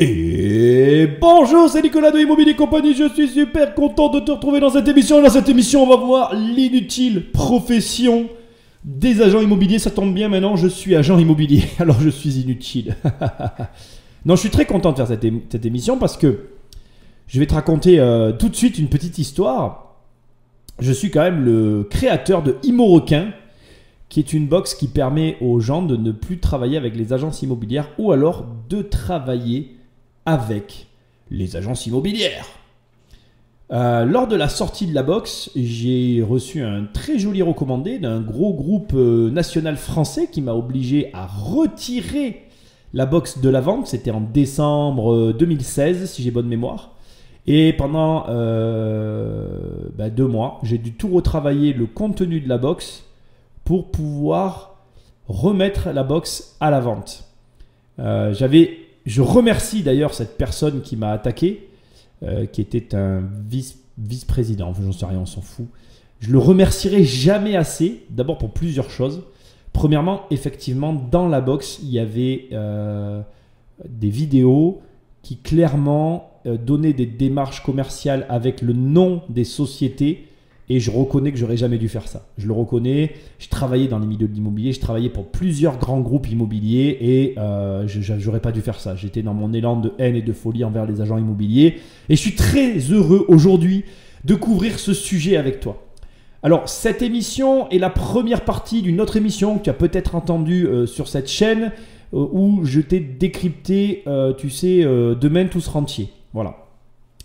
Et bonjour, c'est Nicolas de Immobilier Compagnie, je suis super content de te retrouver dans cette émission. Dans cette émission, on va voir l'inutile profession des agents immobiliers. Ça tombe bien, maintenant je suis agent immobilier, alors je suis inutile. Non, je suis très content de faire cette émission parce que je vais te raconter tout de suite une petite histoire. Je suis quand même le créateur de ImmoRequin, qui est une box qui permet aux gens de ne plus travailler avec les agences immobilières ou alors de travailler avec les agences immobilières. Lors de la sortie de la box, j'ai reçu un très joli recommandé d'un gros groupe national français qui m'a obligé à retirer la box de la vente. C'était en décembre 2016, si j'ai bonne mémoire. Et pendant 2 mois, j'ai dû tout retravailler le contenu de la box pour pouvoir remettre la box à la vente. Je remercie d'ailleurs cette personne qui m'a attaqué, qui était un vice-président, enfin, j'en sais rien, on s'en fout. Je le remercierai jamais assez, d'abord pour plusieurs choses. Premièrement, effectivement, dans la box, il y avait des vidéos qui clairement donnaient des démarches commerciales avec le nom des sociétés. Et je reconnais que j'aurais jamais dû faire ça. Je le reconnais. Je travaillais dans les milieux de l'immobilier. Je travaillais pour plusieurs grands groupes immobiliers et je n'aurais pas dû faire ça. J'étais dans mon élan de haine et de folie envers les agents immobiliers. Et je suis très heureux aujourd'hui de couvrir ce sujet avec toi. Alors, cette émission est la première partie d'une autre émission que tu as peut-être entendue sur cette chaîne où je t'ai décrypté, Demain tous rentiers. Voilà.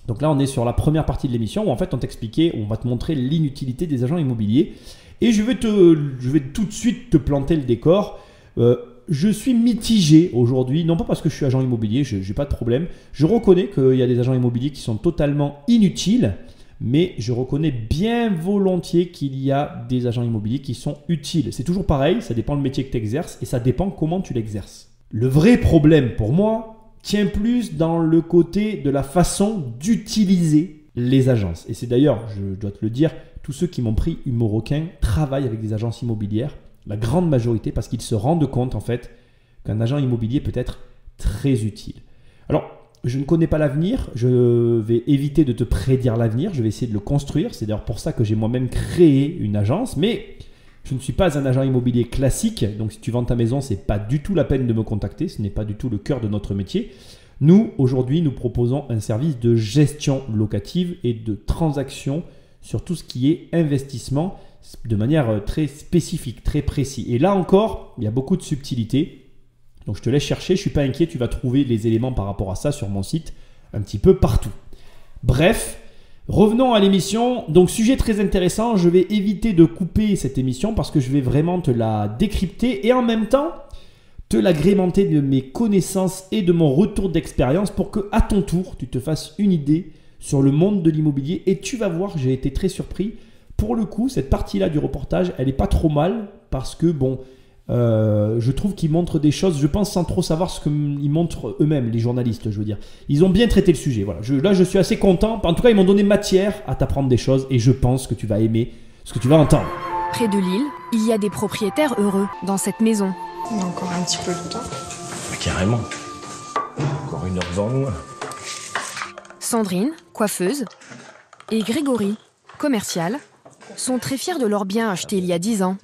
Donc là, on est sur la première partie de l'émission où en fait on t'expliquait, on va te montrer l'inutilité des agents immobiliers. Et je vais tout de suite te planter le décor. Je suis mitigé aujourd'hui, non pas parce que je suis agent immobilier, je n'ai pas de problème. Je reconnais qu'il y a des agents immobiliers qui sont totalement inutiles, mais je reconnais bien volontiers qu'il y a des agents immobiliers qui sont utiles. C'est toujours pareil, ça dépend le métier que tu exerces et ça dépend comment tu l'exerces. Le vrai problème pour moi tient plus dans le côté de la façon d'utiliser les agences. Et c'est d'ailleurs, je dois te le dire, tous ceux qui m'ont pris ImmoRequin travaillent avec des agences immobilières, la grande majorité, parce qu'ils se rendent compte en fait qu'un agent immobilier peut être très utile. Alors, je ne connais pas l'avenir, je vais éviter de te prédire l'avenir, je vais essayer de le construire. C'est d'ailleurs pour ça que j'ai moi-même créé une agence, mais je ne suis pas un agent immobilier classique, donc si tu vends ta maison, ce n'est pas du tout la peine de me contacter, ce n'est pas du tout le cœur de notre métier. Nous, aujourd'hui, nous proposons un service de gestion locative et de transaction sur tout ce qui est investissement de manière très spécifique, très précis. Et là encore, il y a beaucoup de subtilités, donc je te laisse chercher, je ne suis pas inquiet, tu vas trouver les éléments par rapport à ça sur mon site un petit peu partout. Bref, revenons à l'émission. Donc, sujet très intéressant. Je vais éviter de couper cette émission parce que je vais vraiment te la décrypter et en même temps te l'agrémenter de mes connaissances et de mon retour d'expérience pour que, à ton tour, tu te fasses une idée sur le monde de l'immobilier. Et tu vas voir, j'ai été très surpris. Pour le coup, cette partie-là du reportage, elle n'est pas trop mal parce que, je trouve qu'ils montrent des choses, je pense, sans trop savoir ce qu'ils montrent eux-mêmes, les journalistes, je veux dire. Ils ont bien traité le sujet. Voilà. Là, je suis assez content. En tout cas, ils m'ont donné matière à t'apprendre des choses et je pense que tu vas aimer ce que tu vas entendre. Près de Lille, il y a des propriétaires heureux dans cette maison. On a encore un petit peu de temps. Bah, carrément. Encore 1 heure devant nous. Sandrine, coiffeuse, et Grégory, commercial, sont très fiers de leur bien acheté il y a 10 ans.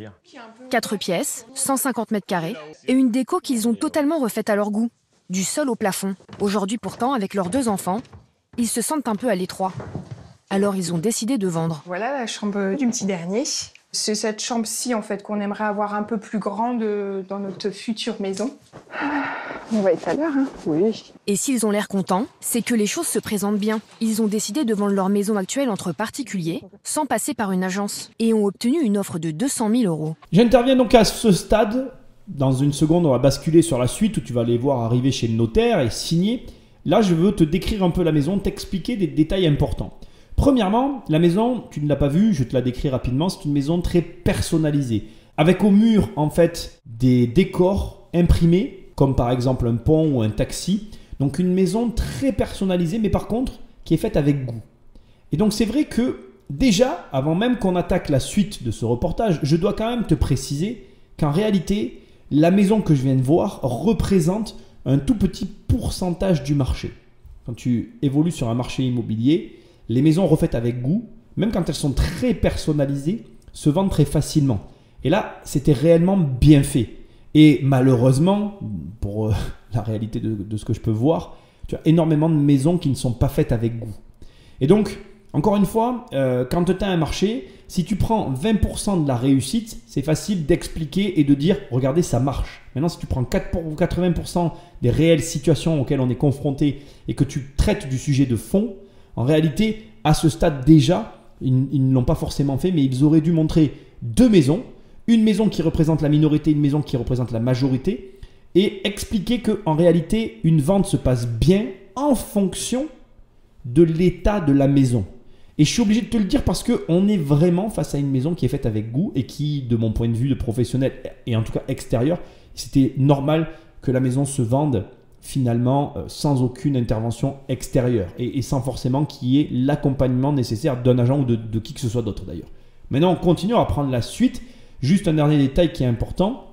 4 pièces, 150 mètres carrés et une déco qu'ils ont totalement refaite à leur goût, du sol au plafond. Aujourd'hui pourtant, avec leurs 2 enfants, ils se sentent un peu à l'étroit. Alors ils ont décidé de vendre. Voilà la chambre du petit dernier. C'est cette chambre-ci en fait qu'on aimerait avoir un peu plus grande dans notre future maison. On va être à l'heure, hein? Oui. Et s'ils ont l'air contents, c'est que les choses se présentent bien. Ils ont décidé de vendre leur maison actuelle entre particuliers, sans passer par une agence, et ont obtenu une offre de 200 000 €. J'interviens donc à ce stade. Dans une seconde, on va basculer sur la suite où tu vas les voir arriver chez le notaire et signer. Là, je veux te décrire un peu la maison, t'expliquer des détails importants. Premièrement, la maison, tu ne l'as pas vue, je te la décris rapidement, c'est une maison très personnalisée. Avec au mur, en fait, des décors imprimés, comme par exemple un pont ou un taxi. Donc une maison très personnalisée, mais par contre, qui est faite avec goût. Et donc c'est vrai que, déjà, avant même qu'on attaque la suite de ce reportage, je dois quand même te préciser qu'en réalité, la maison que je viens de voir représente un tout petit pourcentage du marché. Quand tu évolues sur un marché immobilier, les maisons refaites avec goût, même quand elles sont très personnalisées, se vendent très facilement. Et là, c'était réellement bien fait. Et malheureusement, pour la réalité de ce que je peux voir, tu as énormément de maisons qui ne sont pas faites avec goût. Et donc, encore une fois, quand tu as un marché, si tu prends 20% de la réussite, c'est facile d'expliquer et de dire « regardez, ça marche ». Maintenant, si tu prends 80% des réelles situations auxquelles on est confronté et que tu traites du sujet de fond, en réalité, à ce stade déjà, ils ne l'ont pas forcément fait, mais ils auraient dû montrer 2 maisons, une maison qui représente la minorité, une maison qui représente la majorité, et expliquer qu'en réalité, une vente se passe bien en fonction de l'état de la maison. Et je suis obligé de te le dire parce qu'on est vraiment face à une maison qui est faite avec goût et qui, de mon point de vue de professionnel et en tout cas extérieur, c'était normal que la maison se vende finalement sans aucune intervention extérieure et sans forcément qu'il y ait l'accompagnement nécessaire d'un agent ou de qui que ce soit d'autre d'ailleurs. Maintenant, on continue à prendre la suite. Juste un dernier détail qui est important.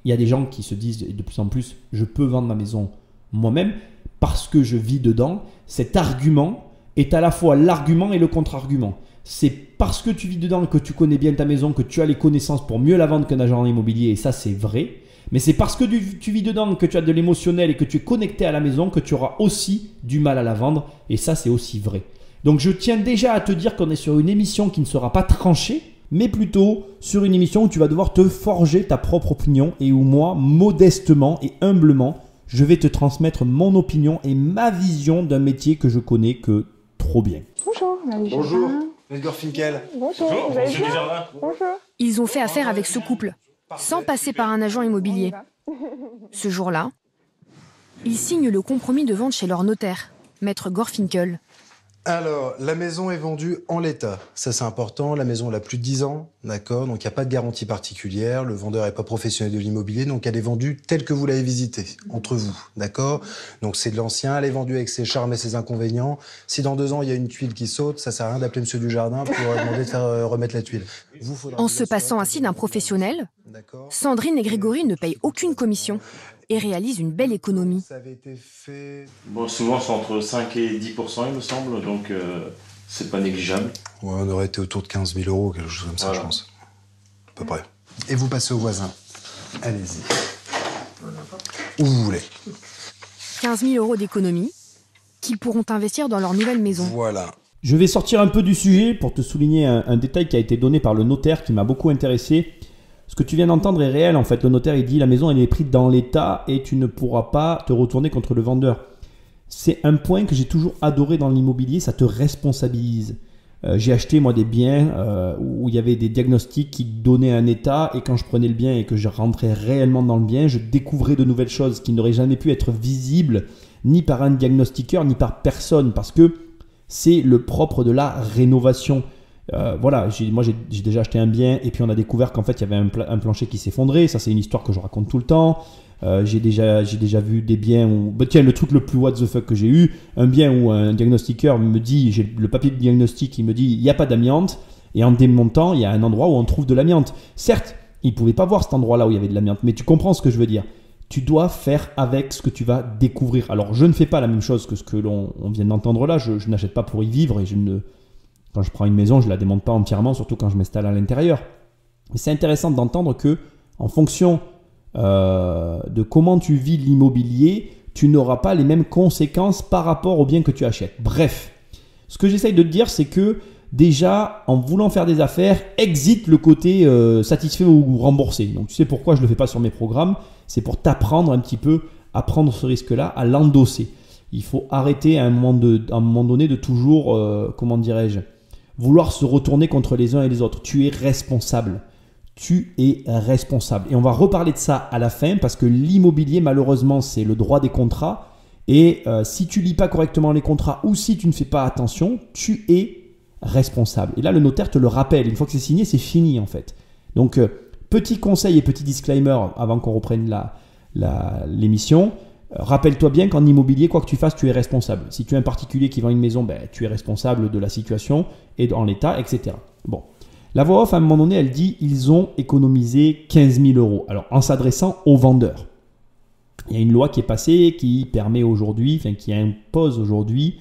Il y a des gens qui se disent de plus en plus, je peux vendre ma maison moi-même parce que je vis dedans. Cet argument est à la fois l'argument et le contre-argument. C'est parce que tu vis dedans et que tu connais bien ta maison, que tu as les connaissances pour mieux la vendre qu'un agent immobilier, et ça c'est vrai. Mais c'est parce que tu vis dedans, que tu as de l'émotionnel et que tu es connecté à la maison que tu auras aussi du mal à la vendre, et ça c'est aussi vrai. Donc je tiens déjà à te dire qu'on est sur une émission qui ne sera pas tranchée, mais plutôt sur une émission où tu vas devoir te forger ta propre opinion et où moi, modestement et humblement, je vais te transmettre mon opinion et ma vision d'un métier que je connais que trop bien. Bonjour, bonjour, Edgar Finkel. Bonjour, vous allez bien ? Bonjour. Ils ont fait affaire avec ce couple, sans passer par un agent immobilier. Ce jour-là, ils signent le compromis de vente chez leur notaire, Maître Gorfinkel. Alors, la maison est vendue en l'état. Ça, c'est important. La maison, elle a plus de 10 ans, d'accord ? Donc, il n'y a pas de garantie particulière. Le vendeur n'est pas professionnel de l'immobilier, donc elle est vendue telle que vous l'avez visitée, entre vous, d'accord ? Donc, c'est de l'ancien. Elle est vendue avec ses charmes et ses inconvénients. Si dans 2 ans, il y a une tuile qui saute, ça sert à rien d'appeler Monsieur Dujardin pour demander de faire remettre la tuile. En se passant ainsi d'un professionnel, Sandrine et Grégory ne payent aucune commission et réalisent une belle économie. Ça avait été fait... Bon, souvent c'est entre 5 et 10%, il me semble, donc c'est pas négligeable. Ouais, on aurait été autour de 15 000 euros, quelque chose comme ça, voilà. Je pense. À peu près. Et vous passez au voisin. Allez-y. Où vous voulez. 15 000 euros d'économie qu'ils pourront investir dans leur nouvelle maison. Voilà. Je vais sortir un peu du sujet pour te souligner un détail qui a été donné par le notaire qui m'a beaucoup intéressé. Ce que tu viens d'entendre est réel. En fait, le notaire il dit la maison elle est prise dans l'état et tu ne pourras pas te retourner contre le vendeur. C'est un point que j'ai toujours adoré dans l'immobilier, ça te responsabilise. J'ai acheté moi des biens où il y avait des diagnostics qui donnaient un état et quand je prenais le bien et que je rentrais réellement dans le bien, je découvrais de nouvelles choses qui n'auraient jamais pu être visibles ni par un diagnostiqueur ni par personne parce que c'est le propre de la rénovation. Voilà, moi j'ai déjà acheté un bien et puis on a découvert qu'en fait il y avait un plancher qui s'effondrait. Ça c'est une histoire que je raconte tout le temps. J'ai déjà vu des biens où... Bah, tiens, le truc le plus what the fuck que j'ai eu, un bien où un diagnostiqueur me dit, j'ai le papier de diagnostic, il me dit il n'y a pas d'amiante et en démontant il y a un endroit où on trouve de l'amiante. Certes, il ne pouvait pas voir cet endroit-là où il y avait de l'amiante, mais tu comprends ce que je veux dire. Tu dois faire avec ce que tu vas découvrir. Alors je ne fais pas la même chose que ce que l'on vient d'entendre là, je n'achète pas pour y vivre et quand je prends une maison, je ne la démonte pas entièrement, surtout quand je m'installe à l'intérieur. Mais c'est intéressant d'entendre que, en fonction de comment tu vis l'immobilier, tu n'auras pas les mêmes conséquences par rapport au bien que tu achètes. Bref, ce que j'essaye de te dire, c'est que déjà, en voulant faire des affaires, exit le côté satisfait ou remboursé. Donc tu sais pourquoi je ne le fais pas sur mes programmes, c'est pour t'apprendre un petit peu à prendre ce risque-là, à l'endosser. Il faut arrêter à un moment donné de toujours, vouloir se retourner contre les uns et les autres. Tu es responsable. Tu es responsable. Et on va reparler de ça à la fin parce que l'immobilier, malheureusement, c'est le droit des contrats. Et si tu lis pas correctement les contrats ou si tu ne fais pas attention, tu es responsable. Et là, le notaire te le rappelle. Une fois que c'est signé, c'est fini en fait. Donc, petit conseil et petit disclaimer avant qu'on reprenne l'émission. Rappelle-toi bien qu'en immobilier, quoi que tu fasses, tu es responsable. Si tu es un particulier qui vend une maison, tu es responsable de la situation et en l'état, etc. Bon. La voix off, à un moment donné, elle dit « Ils ont économisé 15 000 euros ». Alors, en s'adressant aux vendeurs. il y a une loi qui est passée qui permet aujourd'hui, enfin qui impose aujourd'hui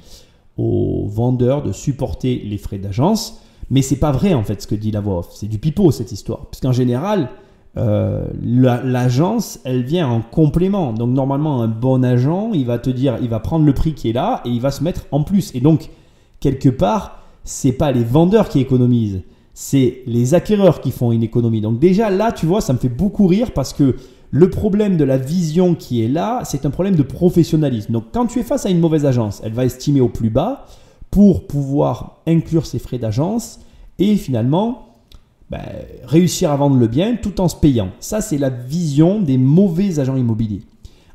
aux vendeurs de supporter les frais d'agence. Mais c'est pas vrai en fait ce que dit la voix off. C'est du pipeau cette histoire. Parce qu'en général, l'agence, elle vient en complément. Donc normalement, un bon agent, il va te dire, il va prendre le prix qui est là et il va se mettre en plus. Et donc, quelque part, c'est pas les vendeurs qui économisent, c'est les acquéreurs qui font une économie. Donc déjà là, tu vois, ça me fait beaucoup rire parce que le problème de la vision qui est là, c'est un problème de professionnalisme. Donc quand tu es face à une mauvaise agence, elle va estimer au plus bas pour pouvoir inclure ses frais d'agence et finalement réussir à vendre le bien tout en se payant. Ça, c'est la vision des mauvais agents immobiliers.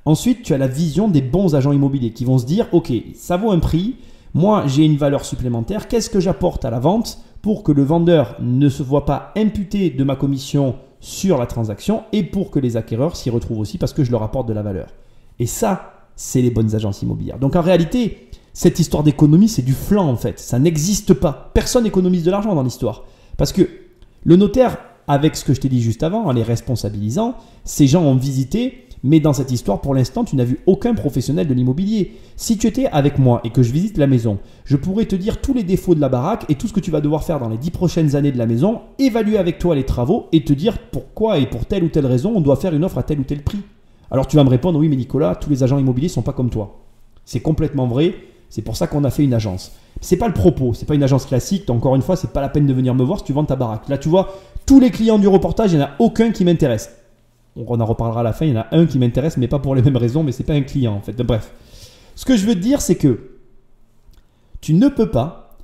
Ensuite, tu as la vision des bons agents immobiliers qui vont se dire, ok, ça vaut un prix, moi j'ai une valeur supplémentaire, qu'est-ce que j'apporte à la vente pour que le vendeur ne se voit pas imputé de ma commission sur la transaction et pour que les acquéreurs s'y retrouvent aussi parce que je leur apporte de la valeur. Et ça, c'est les bonnes agences immobilières. Donc en réalité, cette histoire d'économie, c'est du flan en fait. Ça n'existe pas. Personne n'économise de l'argent dans l'histoire. Parce que le notaire, avec ce que je t'ai dit juste avant, en les responsabilisant, ces gens ont visité, mais dans cette histoire, pour l'instant, tu n'as vu aucun professionnel de l'immobilier. Si tu étais avec moi et que je visite la maison, je pourrais te dire tous les défauts de la baraque et tout ce que tu vas devoir faire dans les 10 prochaines années de la maison, évaluer avec toi les travaux et te dire pourquoi et pour telle ou telle raison on doit faire une offre à tel ou tel prix. Alors tu vas me répondre, oui mais Nicolas, tous les agents immobiliers ne sont pas comme toi. C'est complètement vrai, c'est pour ça qu'on a fait une agence. C'est pas le propos, c'est pas une agence classique, encore une fois, c'est pas la peine de venir me voir si tu vends ta baraque. Là tu vois, tous les clients du reportage, il n'y en a aucun qui m'intéresse. On en reparlera à la fin, il y en a un qui m'intéresse, mais pas pour les mêmes raisons, mais c'est pas un client en fait. Bref, ce que je veux te dire, c'est que tu ne peux pas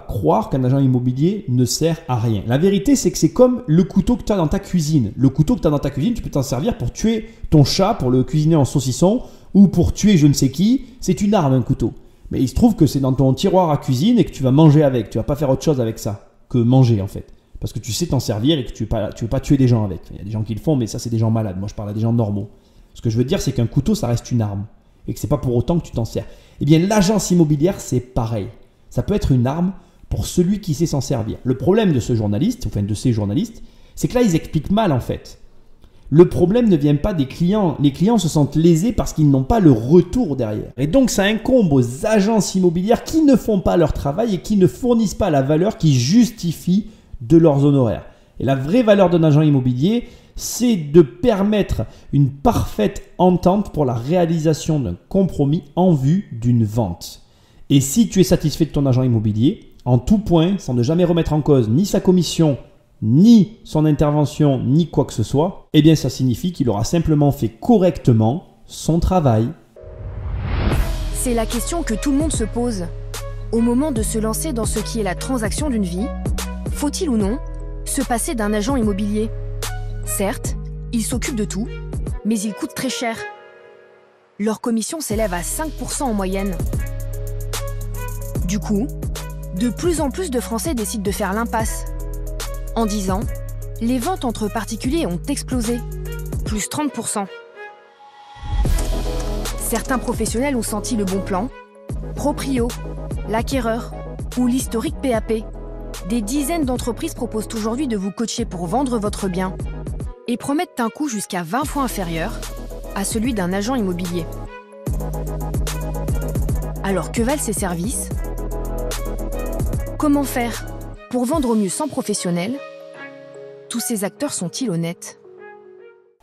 croire qu'un agent immobilier ne sert à rien. La vérité, c'est que c'est comme le couteau que tu as dans ta cuisine. Le couteau que tu as dans ta cuisine, tu peux t'en servir pour tuer ton chat, pour le cuisiner en saucisson, ou pour tuer je ne sais qui. C'est une arme, un couteau. Mais il se trouve que c'est dans ton tiroir à cuisine et que tu vas manger avec. Tu vas pas faire autre chose avec ça que manger en fait. Parce que tu sais t'en servir et que tu veux pas tuer des gens avec. Il y a des gens qui le font, mais ça c'est des gens malades. Moi je parle à des gens normaux. Ce que je veux dire, c'est qu'un couteau, ça reste une arme. Et que c'est pas pour autant que tu t'en sers. Eh bien, l'agence immobilière, c'est pareil. Ça peut être une arme pour celui qui sait s'en servir. Le problème de ce journaliste, enfin de ces journalistes, c'est que là, ils expliquent mal en fait. Le problème ne vient pas des clients. Les clients se sentent lésés parce qu'ils n'ont pas le retour derrière. Et donc, ça incombe aux agences immobilières qui ne font pas leur travail et qui ne fournissent pas la valeur qui justifie de leurs honoraires. Et la vraie valeur d'un agent immobilier, c'est de permettre une parfaite entente pour la réalisation d'un compromis en vue d'une vente. Et si tu es satisfait de ton agent immobilier, en tout point, sans ne jamais remettre en cause ni sa commission, ni son intervention, ni quoi que ce soit, eh bien ça signifie qu'il aura simplement fait correctement son travail. C'est la question que tout le monde se pose. Au moment de se lancer dans ce qui est la transaction d'une vie, faut-il ou non se passer d'un agent immobilier ? Certes, ils s'occupent de tout, mais ils coûtent très cher. Leur commission s'élève à 5% en moyenne. Du coup, de plus en plus de Français décident de faire l'impasse. En 10 ans, les ventes entre particuliers ont explosé, plus 30%. Certains professionnels ont senti le bon plan, Proprio, l'acquéreur ou l'historique PAP. Des dizaines d'entreprises proposent aujourd'hui de vous coacher pour vendre votre bien et promettent un coût jusqu'à 20 fois inférieur à celui d'un agent immobilier. Alors que valent ces services ? Comment faire pour vendre au mieux sans professionnel ? Tous ces acteurs sont-ils honnêtes ?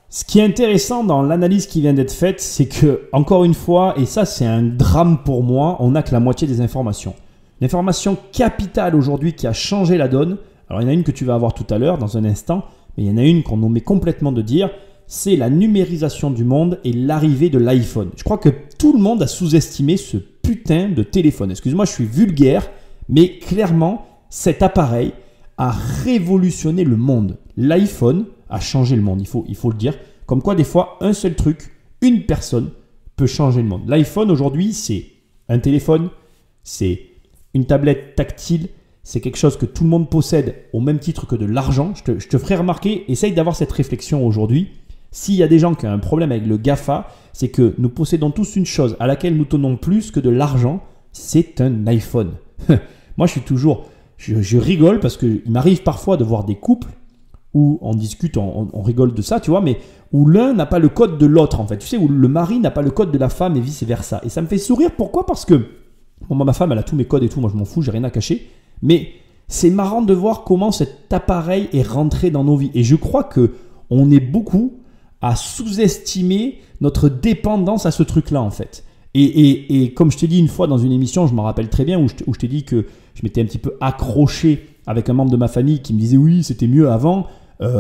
Ce qui est intéressant dans l'analyse qui vient d'être faite, c'est que, encore une fois, et ça c'est un drame pour moi, on n'a que la moitié des informations. L'information capitale aujourd'hui qui a changé la donne, alors il y en a une que tu vas avoir tout à l'heure, dans un instant, mais il y en a une qu'on omet complètement de dire, c'est la numérisation du monde et l'arrivée de l'iPhone. Je crois que tout le monde a sous-estimé ce putain de téléphone. Excuse-moi, je suis vulgaire, mais clairement, cet appareil a révolutionné le monde. L'iPhone a changé le monde, il faut le dire. Comme quoi, des fois, un seul truc, une personne peut changer le monde. L'iPhone, aujourd'hui, c'est un téléphone, c'est une tablette tactile, c'est quelque chose que tout le monde possède au même titre que de l'argent. Je te ferai remarquer, essaye d'avoir cette réflexion aujourd'hui. S'il y a des gens qui ont un problème avec le GAFA, c'est que nous possédons tous une chose à laquelle nous tenons plus que de l'argent, c'est un iPhone. Moi, je rigole parce qu'il m'arrive parfois de voir des couples où on discute, on rigole de ça, tu vois, mais où l'un n'a pas le code de l'autre, en fait. Tu sais, où le mari n'a pas le code de la femme et vice-versa. Et ça me fait sourire. Pourquoi ? Parce que bon, ma femme, elle a tous mes codes et tout. Moi, je m'en fous, j'ai rien à cacher. Mais c'est marrant de voir comment cet appareil est rentré dans nos vies. Et je crois qu'on est beaucoup à sous-estimer notre dépendance à ce truc-là, en fait. Et comme je t'ai dit une fois dans une émission, je m'en rappelle très bien, où je t'ai dit que je m'étais un petit peu accroché avec un membre de ma famille qui me disait oui, c'était mieux avant.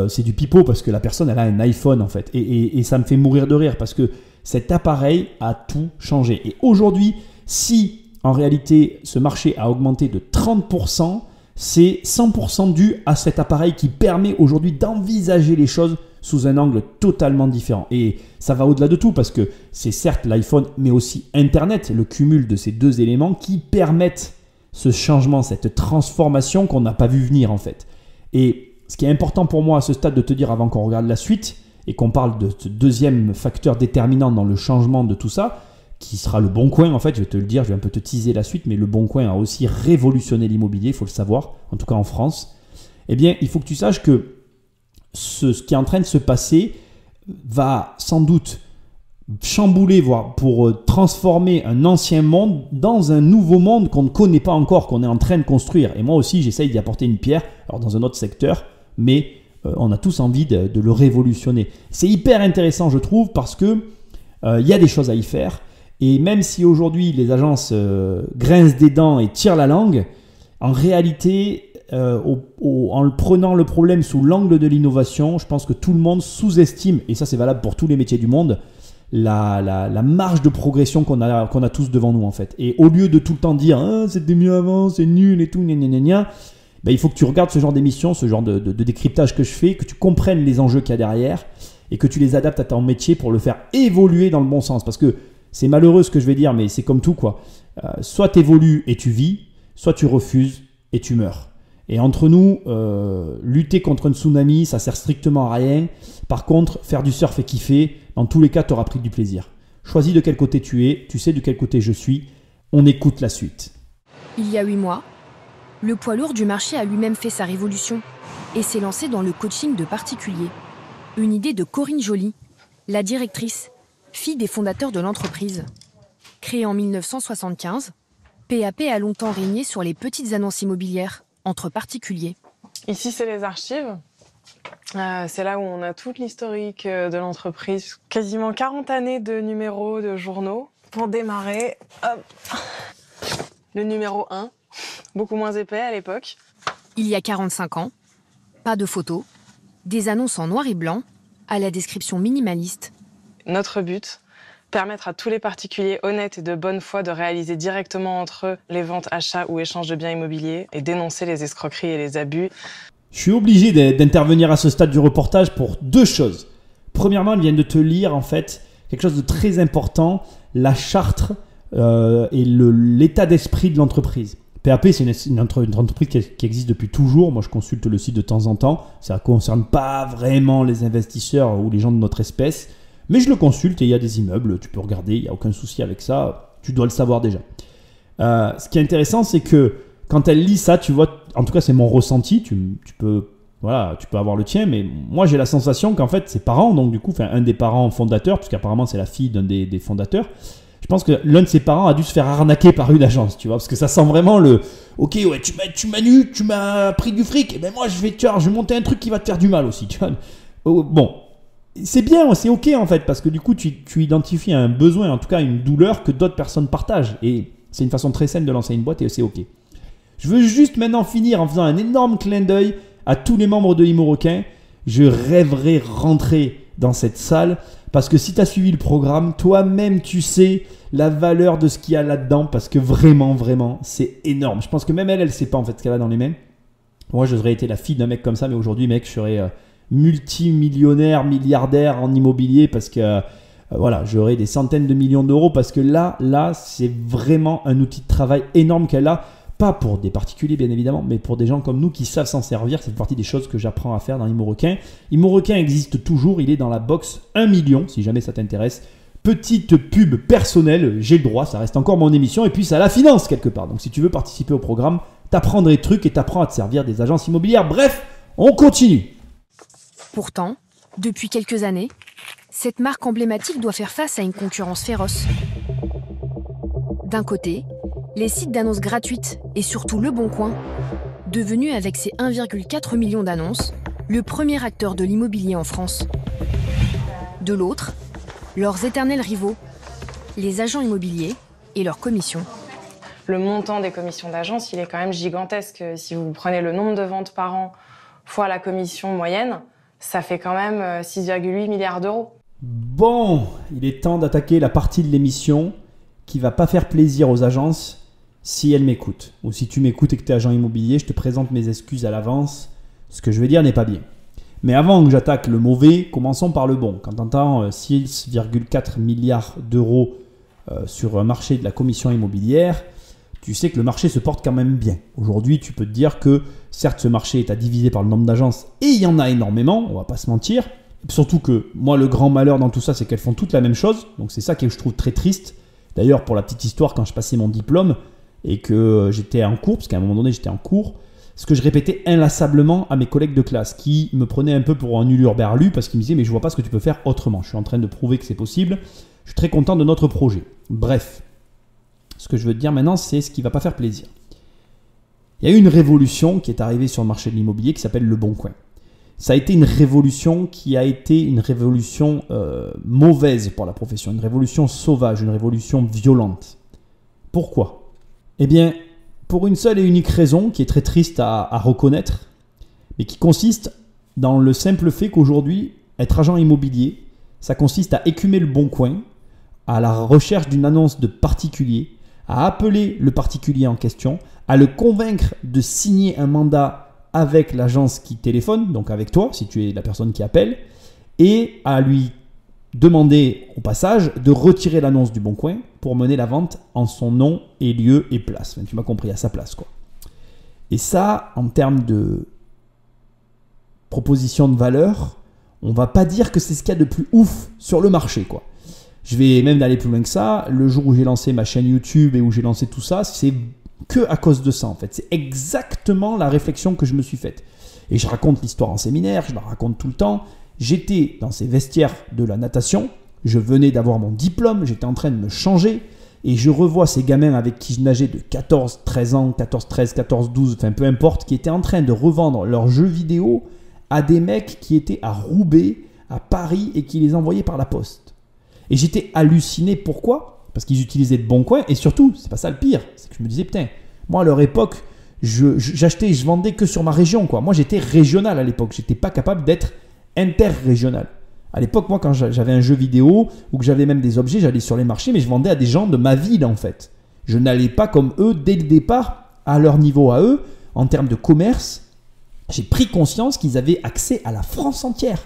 C'est du pipeau parce que la personne, elle a un iPhone, en fait. Et ça me fait mourir de rire parce que cet appareil a tout changé. Et aujourd'hui, si en réalité ce marché a augmenté de 30%, c'est 100% dû à cet appareil qui permet aujourd'hui d'envisager les choses sous un angle totalement différent. Et ça va au-delà de tout parce que c'est certes l'iPhone, mais aussi Internet, le cumul de ces deux éléments qui permettent ce changement, cette transformation qu'on n'a pas vu venir, en fait. Et ce qui est important pour moi à ce stade de te dire avant qu'on regarde la suite et qu'on parle de ce deuxième facteur déterminant dans le changement de tout ça, qui sera le Bon Coin, en fait, je vais te le dire, je vais un peu te teaser la suite, mais le Bon Coin a aussi révolutionné l'immobilier, il faut le savoir, en tout cas en France. Eh bien, il faut que tu saches que ce qui est en train de se passer va sans doute chambouler, voire pour transformer un ancien monde dans un nouveau monde qu'on ne connaît pas encore, qu'on est en train de construire. Et moi aussi, j'essaye d'y apporter une pierre, alors dans un autre secteur, mais on a tous envie de le révolutionner. C'est hyper intéressant, je trouve, parce que il y a des choses à y faire. Et même si aujourd'hui les agences grincent des dents et tirent la langue, en réalité, en prenant le problème sous l'angle de l'innovation, je pense que tout le monde sous-estime, et ça c'est valable pour tous les métiers du monde, la marge de progression qu'on a tous devant nous, en fait. Et au lieu de tout le temps dire ah, c'était mieux avant, c'est nul et tout, gna gna gna gna, ben, il faut que tu regardes ce genre d'émission, ce genre de décryptage que je fais, que tu comprennes les enjeux qu'il y a derrière et que tu les adaptes à ton métier pour le faire évoluer dans le bon sens. Parce que c'est malheureux ce que je vais dire, mais c'est comme tout, quoi. Soit tu évolues et tu vis, soit tu refuses et tu meurs. Et entre nous, lutter contre un tsunami, ça sert strictement à rien. Par contre, faire du surf et kiffer, dans tous les cas, tu auras pris du plaisir. Choisis de quel côté tu es, tu sais de quel côté je suis. On écoute la suite. Il y a 8 mois, le poids lourd du marché a lui-même fait sa révolution et s'est lancé dans le coaching de particuliers. Une idée de Corinne Joly, la directrice, fille des fondateurs de l'entreprise. Créée en 1975, PAP a longtemps régné sur les petites annonces immobilières entre particuliers. Ici, c'est les archives. C'est là où on a toute l'historique de l'entreprise. Quasiment 40 années de numéros de journaux. Pour démarrer, hop, le numéro 1, beaucoup moins épais à l'époque. Il y a 45 ans, pas de photos, des annonces en noir et blanc, à la description minimaliste. Notre but, permettre à tous les particuliers honnêtes et de bonne foi de réaliser directement entre eux les ventes, achats ou échanges de biens immobiliers et dénoncer les escroqueries et les abus. Je suis obligé d'intervenir à ce stade du reportage pour deux choses. Premièrement, elle vient de te lire, en fait, quelque chose de très important, la charte et l'état d'esprit de l'entreprise. PAP, c'est une entreprise qui existe depuis toujours. Moi, je consulte le site de temps en temps. Ça ne concerne pas vraiment les investisseurs ou les gens de notre espèce. Mais je le consulte et il y a des immeubles. Tu peux regarder, il n'y a aucun souci avec ça. Tu dois le savoir déjà. Ce qui est intéressant, c'est que quand elle lit ça, tu vois, en tout cas, c'est mon ressenti. Tu peux avoir le tien. Mais moi, j'ai la sensation qu'en fait, ses parents, donc du coup, un des parents fondateurs, puisqu'apparemment, c'est la fille d'un des fondateurs, je pense que l'un de ses parents a dû se faire arnaquer par une agence, tu vois, parce que ça sent vraiment le « Ok, ouais, tu m'as pris du fric, et ben moi, je vais monter un truc qui va te faire du mal aussi, tu vois. » Bon, c'est bien, c'est ok en fait, parce que du coup, tu identifies un besoin, en tout cas une douleur que d'autres personnes partagent, et c'est une façon très saine de lancer une boîte, et c'est ok. Je veux juste maintenant finir en faisant un énorme clin d'œil à tous les membres de Imo Requin. Je rêverais rentrer dans cette salle, parce que si tu as suivi le programme, toi-même tu sais la valeur de ce qu'il y a là-dedans, parce que vraiment, vraiment, c'est énorme. Je pense que même elle ne sait pas en fait ce qu'elle a dans les mains. Moi, j'aurais été la fille d'un mec comme ça, mais aujourd'hui, mec, je serais multimillionnaire, milliardaire en immobilier, parce que voilà, j'aurais des centaines de millions d'euros, parce que là, c'est vraiment un outil de travail énorme qu'elle a. Pas pour des particuliers bien évidemment, mais pour des gens comme nous qui savent s'en servir. C'est partie des choses que j'apprends à faire dans Imo Requin. Imo Requin existe toujours, il est dans la box 1 million, si jamais ça t'intéresse. Petite pub personnelle, j'ai le droit, ça reste encore mon émission, et puis ça la finance quelque part. Donc si tu veux participer au programme, t'apprends des trucs et t'apprends à te servir des agences immobilières. Bref, on continue. Pourtant, depuis quelques années, cette marque emblématique doit faire face à une concurrence féroce. D'un côté, les sites d'annonces gratuites et surtout Le Bon Coin, devenu avec ses 1,4 million d'annonces, le premier acteur de l'immobilier en France. De l'autre, leurs éternels rivaux, les agents immobiliers et leurs commissions. Le montant des commissions d'agence, il est quand même gigantesque. Si vous prenez le nombre de ventes par an fois la commission moyenne, ça fait quand même 6,8 milliards d'euros. Bon, il est temps d'attaquer la partie de l'émission qui va pas faire plaisir aux agences si elles m'écoutent. Ou si tu m'écoutes et que tu es agent immobilier, je te présente mes excuses à l'avance. Ce que je vais dire n'est pas bien. Mais avant que j'attaque le mauvais, commençons par le bon. Quand tu entends 6,4 milliards d'euros sur un marché de la commission immobilière, tu sais que le marché se porte quand même bien. Aujourd'hui, tu peux te dire que certes, ce marché est à diviser par le nombre d'agences et il y en a énormément, on va pas se mentir. Surtout que moi, le grand malheur dans tout ça, c'est qu'elles font toutes la même chose. Donc c'est ça que je trouve très triste. D'ailleurs, pour la petite histoire, quand je passais mon diplôme et que j'étais en cours, parce qu'à un moment donné, j'étais en cours, ce que je répétais inlassablement à mes collègues de classe qui me prenaient un peu pour un hurluberlu parce qu'ils me disaient « mais je vois pas ce que tu peux faire autrement. Je suis en train de prouver que c'est possible. Je suis très content de notre projet. » Bref, ce que je veux te dire maintenant, c'est ce qui ne va pas faire plaisir. Il y a eu une révolution qui est arrivée sur le marché de l'immobilier qui s'appelle Le Bon Coin. Ça a été une révolution qui a été une révolution mauvaise pour la profession, une révolution sauvage, une révolution violente. Pourquoi ? Eh bien, pour une seule et unique raison qui est très triste à reconnaître, mais qui consiste dans le simple fait qu'aujourd'hui, être agent immobilier, ça consiste à écumer le bon coin, à la recherche d'une annonce de particulier, à appeler le particulier en question, à le convaincre de signer un mandat avec l'agence qui téléphone, donc avec toi, si tu es la personne qui appelle, et à lui demander au passage de retirer l'annonce du Bon Coin pour mener la vente en son nom et lieu et place. Enfin, tu m'as compris, à sa place, quoi. Et ça, en termes de proposition de valeur, on va pas dire que c'est ce qu'il y a de plus ouf sur le marché, quoi. Je vais même aller plus loin que ça. Le jour où j'ai lancé ma chaîne YouTube et où j'ai lancé tout ça, c'est que à cause de ça, en fait. C'est exactement la réflexion que je me suis faite. Et je raconte l'histoire en séminaire, je la raconte tout le temps. J'étais dans ces vestiaires de la natation, je venais d'avoir mon diplôme, j'étais en train de me changer et je revois ces gamins avec qui je nageais de 14, 13 ans, 14, 13, 14, 12, enfin peu importe, qui étaient en train de revendre leurs jeux vidéo à des mecs qui étaient à Roubaix, à Paris et qui les envoyaient par la poste. Et j'étais halluciné, pourquoi ? Parce qu'ils utilisaient de Bon Coin et surtout, c'est pas ça le pire, c'est que je me disais putain, moi à leur époque, j'achetais et je vendais que sur ma région, quoi. Moi j'étais régional à l'époque, j'étais pas capable d'être interrégional. À l'époque, moi, quand j'avais un jeu vidéo ou que j'avais même des objets, j'allais sur les marchés, mais je vendais à des gens de ma ville, en fait. Je n'allais pas comme eux, dès le départ, à leur niveau à eux, en termes de commerce. J'ai pris conscience qu'ils avaient accès à la France entière.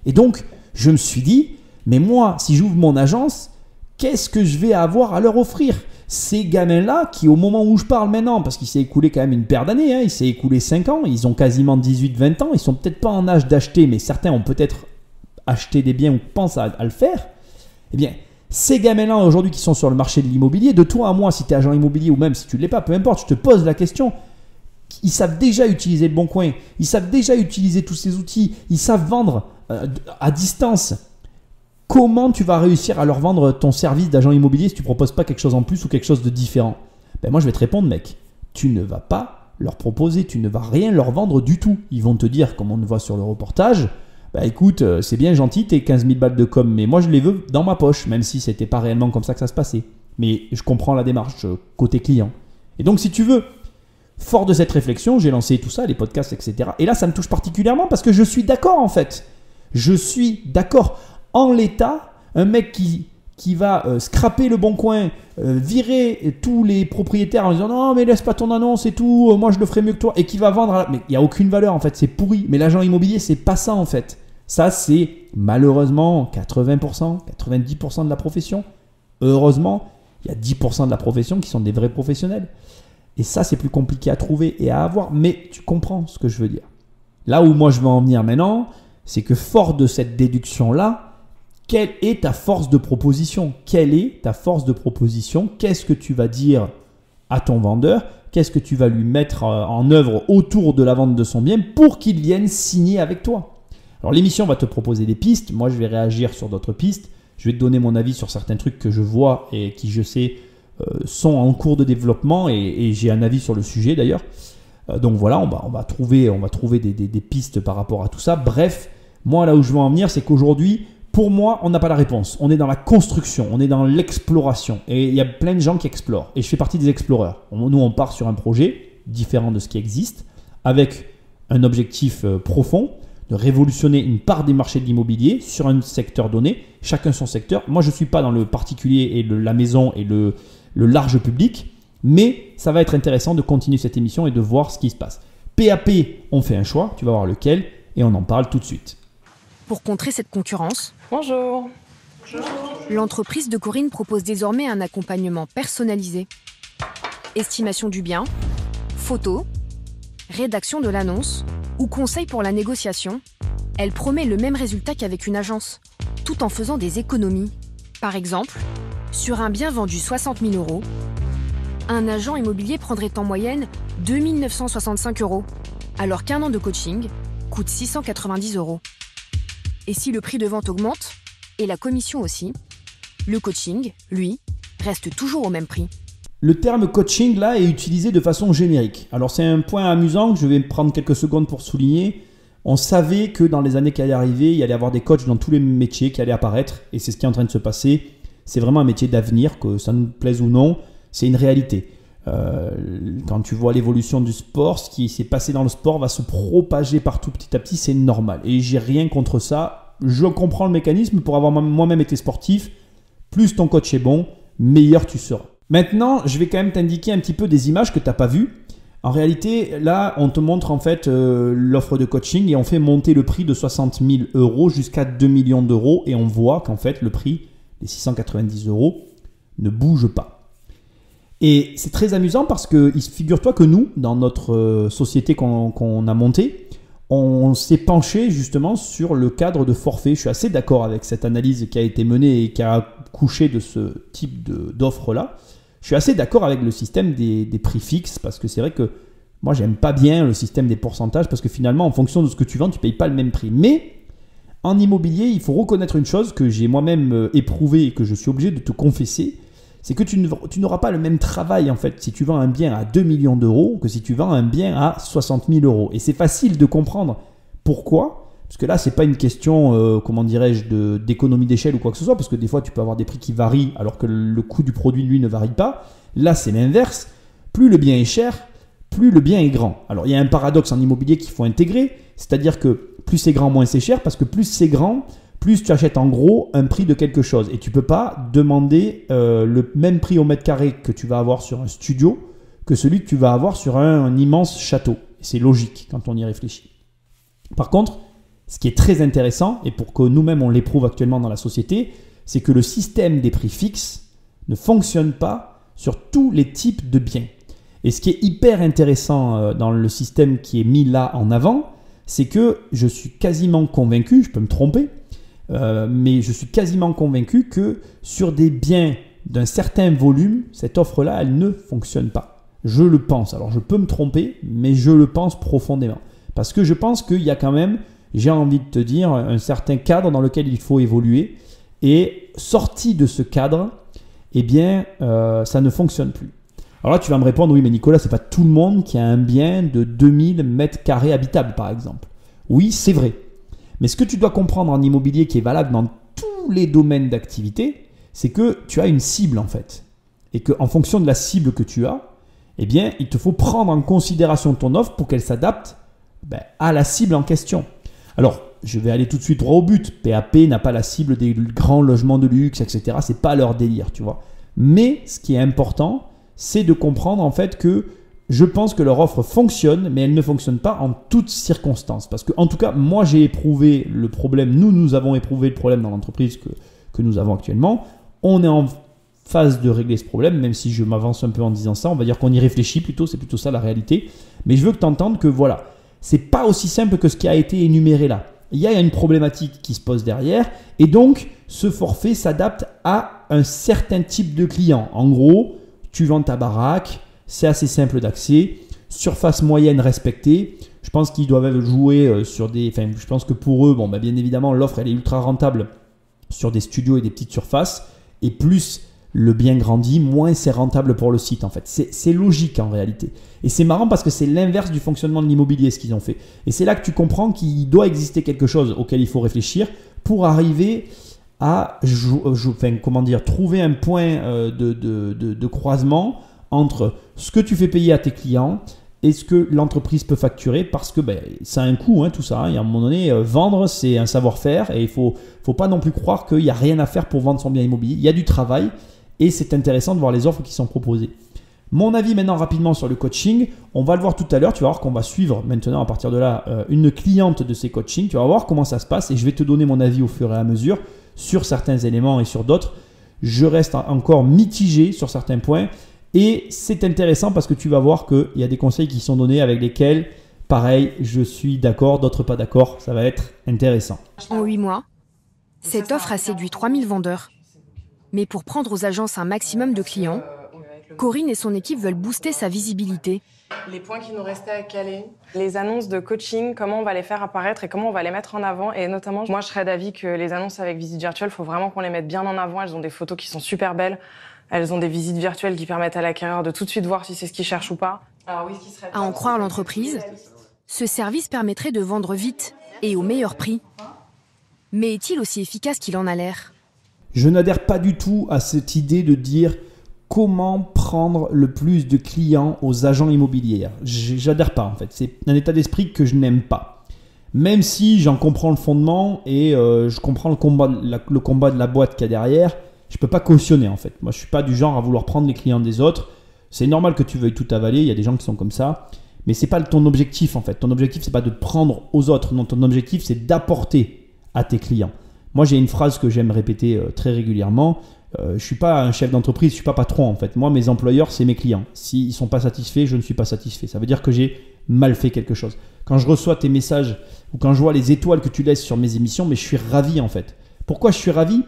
Et donc, je me suis dit, mais moi, si j'ouvre mon agence, qu'est-ce que je vais avoir à leur offrir ? Ces gamins-là, qui au moment où je parle maintenant, parce qu'il s'est écoulé quand même une paire d'années, hein, il s'est écoulé 5 ans, ils ont quasiment 18-20 ans, ils sont peut-être pas en âge d'acheter, mais certains ont peut-être acheté des biens ou pensent à le faire. Eh bien, ces gamins-là aujourd'hui qui sont sur le marché de l'immobilier, de toi à moi, si tu es agent immobilier ou même si tu ne l'es pas, peu importe, je te pose la question, ils savent déjà utiliser le Bon Coin, ils savent déjà utiliser tous ces outils, ils savent vendre à distance. Comment tu vas réussir à leur vendre ton service d'agent immobilier si tu ne proposes pas quelque chose en plus ou quelque chose de différent ? Ben moi, je vais te répondre, mec. Tu ne vas pas leur proposer, tu ne vas rien leur vendre du tout. Ils vont te dire, comme on le voit sur le reportage, bah écoute, c'est bien gentil, tes 15 000 balles de com, mais moi, je les veux dans ma poche, même si ce n'était pas réellement comme ça que ça se passait. Mais je comprends la démarche côté client. Et donc, si tu veux, fort de cette réflexion, j'ai lancé tout ça, les podcasts, etc. Et là, ça me touche particulièrement parce que je suis d'accord, en fait. Je suis d'accord. En l'état, un mec qui va scraper le Bon Coin, virer tous les propriétaires en disant non mais laisse pas ton annonce et tout, moi je le ferai mieux que toi, et qui va vendre, mais il n'y a aucune valeur en fait, c'est pourri. Mais l'agent immobilier, c'est pas ça en fait. Ça c'est malheureusement 80%, 90% de la profession. Heureusement, il y a 10% de la profession qui sont des vrais professionnels. Et ça c'est plus compliqué à trouver et à avoir, mais tu comprends ce que je veux dire. Là où moi je veux en venir maintenant, c'est que fort de cette déduction-là, quelle est ta force de proposition ? Quelle est ta force de proposition ? Qu'est-ce que tu vas dire à ton vendeur ? Qu'est-ce que tu vas lui mettre en œuvre autour de la vente de son bien pour qu'il vienne signer avec toi ? Alors l'émission va te proposer des pistes, moi je vais réagir sur d'autres pistes, je vais te donner mon avis sur certains trucs que je vois et qui je sais sont en cours de développement et j'ai un avis sur le sujet d'ailleurs. Donc voilà, on va trouver des pistes par rapport à tout ça. Bref, moi là où je veux en venir, c'est qu'aujourd'hui, pour moi, on n'a pas la réponse. On est dans la construction, on est dans l'exploration. Et il y a plein de gens qui explorent. Et je fais partie des exploreurs. Nous, on part sur un projet différent de ce qui existe, avec un objectif profond, de révolutionner une part des marchés de l'immobilier sur un secteur donné, chacun son secteur. Moi, je ne suis pas dans le particulier et la maison et le large public, mais ça va être intéressant de continuer cette émission et de voir ce qui se passe. PAP, on fait un choix, tu vas voir lequel, et on en parle tout de suite. Pour contrer cette concurrence, Bonjour. l'entreprise de Corinne propose désormais un accompagnement personnalisé. Estimation du bien, photos, rédaction de l'annonce ou conseil pour la négociation, elle promet le même résultat qu'avec une agence, tout en faisant des économies. Par exemple, sur un bien vendu 60 000 €, un agent immobilier prendrait en moyenne 2 965 €, alors qu'un an de coaching coûte 690 €. Et si le prix de vente augmente, et la commission aussi, le coaching, lui, reste toujours au même prix. Le terme coaching là est utilisé de façon générique. Alors c'est un point amusant que je vais prendre quelques secondes pour souligner. On savait que dans les années qui allaient arriver, il y allait y avoir des coachs dans tous les métiers qui allaient apparaître et c'est ce qui est en train de se passer. C'est vraiment un métier d'avenir, que ça nous plaise ou non, c'est une réalité. Quand tu vois l'évolution du sport, ce qui s'est passé dans le sport va se propager partout petit à petit, c'est normal. Et j'ai rien contre ça. Je comprends le mécanisme pour avoir moi-même été sportif. Plus ton coach est bon, meilleur tu seras. Maintenant, je vais quand même t'indiquer un petit peu des images que tu n'as pas vues. En réalité, là, on te montre en fait l'offre de coaching et on fait monter le prix de 60 000 € jusqu'à 2 millions d'euros et on voit qu'en fait, le prix, les 690 € ne bouge pas. Et c'est très amusant parce que figure-toi que nous, dans notre société qu'on a montée, on s'est penché justement sur le cadre de forfait. Je suis assez d'accord avec cette analyse qui a été menée et qui a accouché de ce type d'offre-là. Je suis assez d'accord avec le système des prix fixes parce que c'est vrai que moi, j'aime pas bien le système des pourcentages parce que finalement, en fonction de ce que tu vends, tu ne payes pas le même prix. Mais en immobilier, il faut reconnaître une chose que j'ai moi-même éprouvé et que je suis obligé de te confesser. C'est que tu n'auras pas le même travail en fait si tu vends un bien à 2 millions d'euros que si tu vends un bien à 60 000 €. Et c'est facile de comprendre pourquoi. Parce que là, ce n'est pas une question, comment dirais-je, d'économie d'échelle ou quoi que ce soit. Parce que des fois, tu peux avoir des prix qui varient alors que le coût du produit, lui, ne varie pas. Là, c'est l'inverse. Plus le bien est cher, plus le bien est grand. Alors, il y a un paradoxe en immobilier qu'il faut intégrer. C'est-à-dire que plus c'est grand, moins c'est cher. Parce que plus c'est grand, plus tu achètes en gros un prix de quelque chose. Et tu ne peux pas demander le même prix au mètre carré que tu vas avoir sur un studio que celui que tu vas avoir sur un immense château. C'est logique quand on y réfléchit. Par contre, ce qui est très intéressant, et pour que nous-mêmes on l'éprouve actuellement dans la société, c'est que le système des prix fixes ne fonctionne pas sur tous les types de biens. Et ce qui est hyper intéressant dans le système qui est mis là en avant, c'est que je suis quasiment convaincu, je peux me tromper, mais je suis quasiment convaincu que sur des biens d'un certain volume, cette offre-là, elle ne fonctionne pas. Je le pense. Alors, je peux me tromper, mais je le pense profondément. Parce que je pense qu'il y a quand même, j'ai envie de te dire, un certain cadre dans lequel il faut évoluer. Et sorti de ce cadre, eh bien, ça ne fonctionne plus. Alors là, tu vas me répondre, oui, mais Nicolas, ce n'est pas tout le monde qui a un bien de 2000 mètres carrés habitables, par exemple. Oui, c'est vrai. Mais ce que tu dois comprendre en immobilier qui est valable dans tous les domaines d'activité, c'est que tu as une cible en fait. Et qu'en fonction de la cible que tu as, eh bien, il te faut prendre en considération ton offre pour qu'elle s'adapte à la cible en question. Alors, je vais aller tout de suite droit au but. PAP n'a pas la cible des grands logements de luxe, etc. Ce n'est pas leur délire, tu vois. Mais ce qui est important, c'est de comprendre en fait que je pense que leur offre fonctionne, mais elle ne fonctionne pas en toutes circonstances. Parce que, en tout cas, moi, j'ai éprouvé le problème. Nous avons éprouvé le problème dans l'entreprise que nous avons actuellement. On est en phase de régler ce problème, même si je m'avance un peu en disant ça. On va dire qu'on y réfléchit plutôt, c'est plutôt ça la réalité. Mais je veux que tu entendes que voilà, c'est pas aussi simple que ce qui a été énuméré là. Il y a une problématique qui se pose derrière. Et donc, ce forfait s'adapte à un certain type de client. En gros, tu vends ta baraque. C'est assez simple d'accès. surface moyenne respectée. Je pense qu'ils doivent jouer sur des... Enfin, je pense que pour eux, bien évidemment, l'offre, elle est ultra rentable sur des studios et des petites surfaces. Et plus le bien grandit, moins c'est rentable pour le site, en fait. C'est logique, en réalité. Et c'est marrant parce que c'est l'inverse du fonctionnement de l'immobilier, ce qu'ils ont fait. Et c'est là que tu comprends qu'il doit exister quelque chose auquel il faut réfléchir pour arriver à trouver un point de croisement entre ce que tu fais payer à tes clients et ce que l'entreprise peut facturer, parce que ça a un coût, tout ça. Et à un moment donné, vendre, c'est un savoir-faire et il faut pas non plus croire qu'il n'y a rien à faire pour vendre son bien immobilier. Il y a du travail et c'est intéressant de voir les offres qui sont proposées. Mon avis maintenant rapidement sur le coaching, on va le voir tout à l'heure. Tu vas voir qu'on va suivre maintenant à partir de là une cliente de ces coachings. Tu vas voir comment ça se passe et je vais te donner mon avis au fur et à mesure sur certains éléments et sur d'autres. Je reste encore mitigé sur certains points et c'est intéressant parce que tu vas voir qu'il y a des conseils qui sont donnés avec lesquels, pareil, je suis d'accord, d'autres pas d'accord. Ça va être intéressant. En 8 mois, cette offre a séduit 3000 vendeurs. Mais pour prendre aux agences un maximum de clients, Corinne et son équipe veulent booster sa visibilité. Les points qui nous restaient à caler, les annonces de coaching, comment on va les faire apparaître et comment on va les mettre en avant. Et notamment, moi, je serais d'avis que les annonces avec visite virtuelle, il faut vraiment qu'on les mette bien en avant. Elles ont des photos qui sont super belles. Elles ont des visites virtuelles qui permettent à l'acquéreur de tout de suite voir si c'est ce qu'il cherche ou pas. Alors oui, ce qui serait À en croire l'entreprise, ce service permettrait de vendre vite et au meilleur prix. Mais est-il aussi efficace qu'il en a l'air ? Je n'adhère pas du tout à cette idée de dire comment prendre le plus de clients aux agents immobiliers. J'adhère pas en fait. C'est un état d'esprit que je n'aime pas. Même si j'en comprends le fondement et je comprends le combat de la boîte qu'il y a derrière, je ne peux pas cautionner en fait. Moi, je ne suis pas du genre à vouloir prendre les clients des autres. C'est normal que tu veuilles tout avaler. Il y a des gens qui sont comme ça. Mais ce n'est pas ton objectif en fait. Ton objectif, ce n'est pas de prendre aux autres. Non, ton objectif, c'est d'apporter à tes clients. Moi, j'ai une phrase que j'aime répéter très régulièrement. Je ne suis pas un chef d'entreprise, je ne suis pas patron en fait. Moi, mes employeurs, c'est mes clients. S'ils ne sont pas satisfaits, je ne suis pas satisfait. Ça veut dire que j'ai mal fait quelque chose. Quand je reçois tes messages ou quand je vois les étoiles que tu laisses sur mes émissions, mais je suis ravi en fait. Pourquoi je suis ravi ?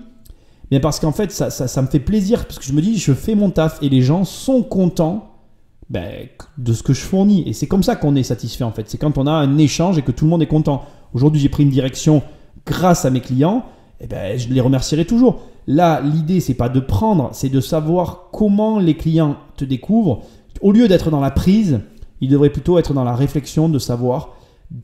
Bien parce qu'en fait, ça me fait plaisir parce que je me dis, je fais mon taf et les gens sont contents de ce que je fournis. Et c'est comme ça qu'on est satisfait en fait. C'est quand on a un échange et que tout le monde est content. Aujourd'hui, j'ai pris une direction grâce à mes clients. Je les remercierai toujours. Là, l'idée, c'est pas de prendre, c'est de savoir comment les clients te découvrent. Au lieu d'être dans la prise, ils devraient plutôt être dans la réflexion de savoir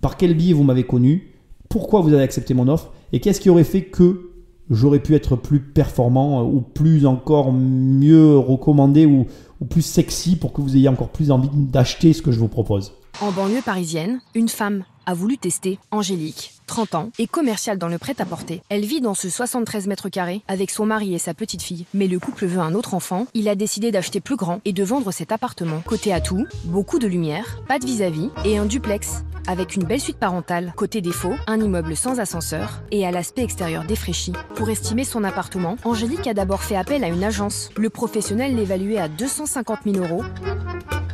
par quel biais vous m'avez connu, pourquoi vous avez accepté mon offre et qu'est-ce qui aurait fait que j'aurais pu être plus performant ou plus encore mieux recommandé ou plus sexy pour que vous ayez encore plus envie d'acheter ce que je vous propose. En banlieue parisienne, une femme a voulu tester Angélique, 30 ans, et commerciale dans le prêt-à-porter. Elle vit dans ce 73 mètres carrés avec son mari et sa petite fille. Mais le couple veut un autre enfant, il a décidé d'acheter plus grand et de vendre cet appartement. Côté atout, beaucoup de lumière, pas de vis-à-vis et un duplex avec une belle suite parentale. Côté défaut, un immeuble sans ascenseur et à l'aspect extérieur défraîchi. Pour estimer son appartement, Angélique a d'abord fait appel à une agence. Le professionnel l'évaluait à 250 000 €.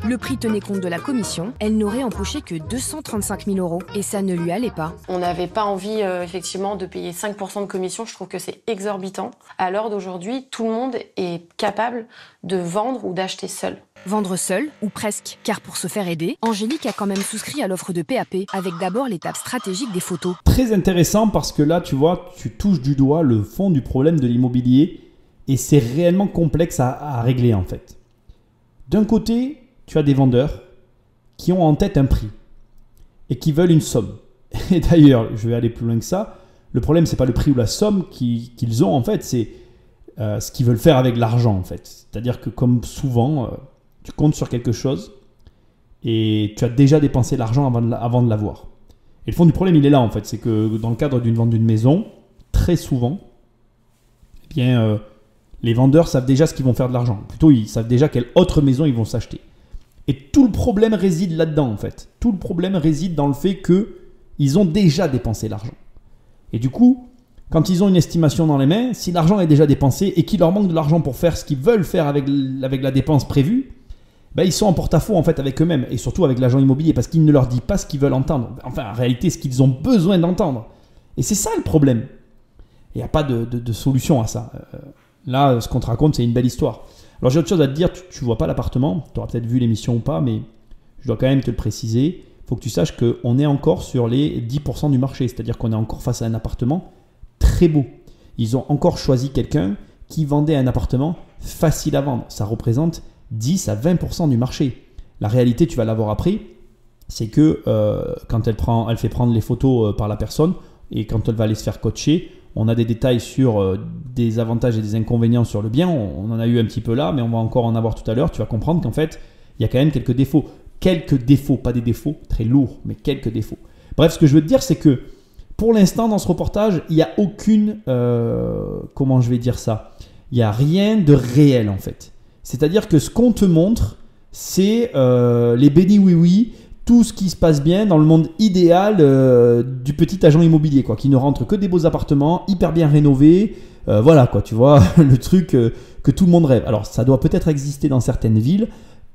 Le prix tenait compte de la commission, elle n'aurait empoché que 235 000 € et ça ne lui allait pas. On n'avait pas envie effectivement de payer 5% de commission, je trouve que c'est exorbitant. À l'heure d'aujourd'hui, tout le monde est capable de vendre ou d'acheter seul. Vendre seul, ou presque, car pour se faire aider, Angélique a quand même souscrit à l'offre de PAP, avec d'abord l'étape stratégique des photos. Très intéressant parce que là, tu vois, tu touches du doigt le fond du problème de l'immobilier et c'est réellement complexe à régler en fait. D'un côté, tu as des vendeurs qui ont en tête un prix et qui veulent une somme. Et d'ailleurs, je vais aller plus loin que ça. Le problème, c'est pas le prix ou la somme qu'ils ont en fait, c'est ce qu'ils veulent faire avec l'argent en fait. C'est-à-dire que comme souvent, tu comptes sur quelque chose et tu as déjà dépensé l'argent avant de l'avoir. Et le fond du problème, il est là en fait. C'est que dans le cadre d'une vente d'une maison, très souvent, les vendeurs savent déjà ce qu'ils vont faire de l'argent. Plutôt, ils savent déjà quelle autre maison ils vont s'acheter. Et tout le problème réside là-dedans en fait. Tout le problème réside dans le fait qu'ils ont déjà dépensé l'argent. Et du coup, quand ils ont une estimation dans les mains, si l'argent est déjà dépensé et qu'il leur manque de l'argent pour faire ce qu'ils veulent faire avec la dépense prévue, ils sont en porte-à-faux en fait avec eux-mêmes et surtout avec l'agent immobilier parce qu'il ne leur dit pas ce qu'ils veulent entendre. Enfin, en réalité, ce qu'ils ont besoin d'entendre. Et c'est ça le problème. Il n'y a pas de solution à ça. Là, ce qu'on te raconte, c'est une belle histoire. Alors j'ai autre chose à te dire, tu ne vois pas l'appartement, tu auras peut-être vu l'émission ou pas, mais je dois quand même te le préciser, il faut que tu saches qu'on est encore sur les 10% du marché, c'est-à-dire qu'on est encore face à un appartement très beau. Ils ont encore choisi quelqu'un qui vendait un appartement facile à vendre. Ça représente 10 à 20% du marché. La réalité, tu vas l'avoir appris, c'est que quand elle fait prendre les photos par la personne et quand elle va aller se faire coacher, on a des détails sur des avantages et des inconvénients sur le bien. On en a eu un petit peu là, mais on va encore en avoir tout à l'heure. Tu vas comprendre qu'en fait, il y a quand même quelques défauts. Quelques défauts, pas des défauts très lourds, mais quelques défauts. Bref, ce que je veux te dire, c'est que pour l'instant, dans ce reportage, il n'y a aucune... comment je vais dire ça ? Il n'y a rien de réel, en fait. C'est-à-dire que ce qu'on te montre, c'est les bénis oui-oui, tout ce qui se passe bien dans le monde idéal du petit agent immobilier, quoi, qui ne rentre que des beaux appartements, hyper bien rénovés. Voilà, quoi, tu vois, le truc que tout le monde rêve. Alors, ça doit peut-être exister dans certaines villes,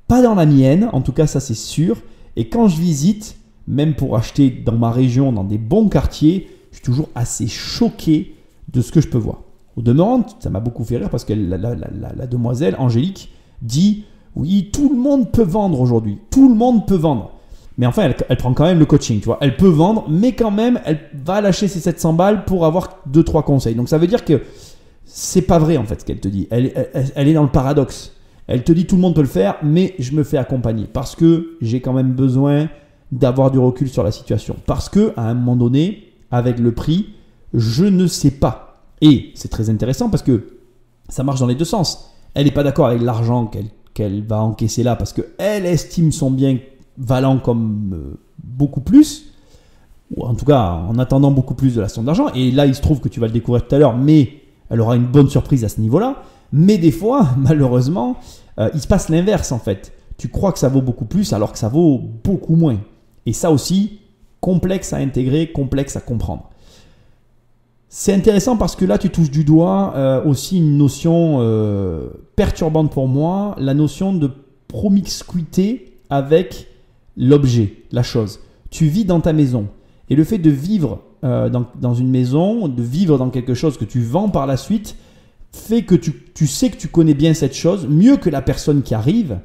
pas dans la mienne, en tout cas, ça c'est sûr. Et quand je visite, même pour acheter dans ma région, dans des bons quartiers, je suis toujours assez choqué de ce que je peux voir. Au demeurant, ça m'a beaucoup fait rire parce que la demoiselle Angélique dit « Oui, tout le monde peut vendre aujourd'hui, tout le monde peut vendre ». Mais enfin, elle prend quand même le coaching, tu vois. Elle peut vendre, mais quand même, elle va lâcher ses 700 balles pour avoir 2-3 conseils. Donc ça veut dire que c'est pas vrai en fait ce qu'elle te dit. Elle est dans le paradoxe. Elle te dit tout le monde peut le faire, mais je me fais accompagner parce que j'ai quand même besoin d'avoir du recul sur la situation. Parce que à un moment donné, avec le prix, je ne sais pas. Et c'est très intéressant parce que ça marche dans les deux sens. Elle n'est pas d'accord avec l'argent qu'elle va encaisser là parce qu'elle estime son bien valant comme beaucoup plus, ou en tout cas en attendant beaucoup plus de la somme d'argent. Et là, il se trouve que tu vas le découvrir tout à l'heure, mais elle aura une bonne surprise à ce niveau-là. Mais des fois, malheureusement, il se passe l'inverse en fait. Tu crois que ça vaut beaucoup plus alors que ça vaut beaucoup moins. Et ça aussi, complexe à intégrer, complexe à comprendre. C'est intéressant parce que là, tu touches du doigt aussi une notion perturbante pour moi, la notion de promiscuité avec l'objet, la chose. Tu vis dans ta maison. Et le fait de vivre dans une maison, de vivre dans quelque chose que tu vends par la suite, fait que tu sais que tu connais bien cette chose, mieux que la personne qui arrive,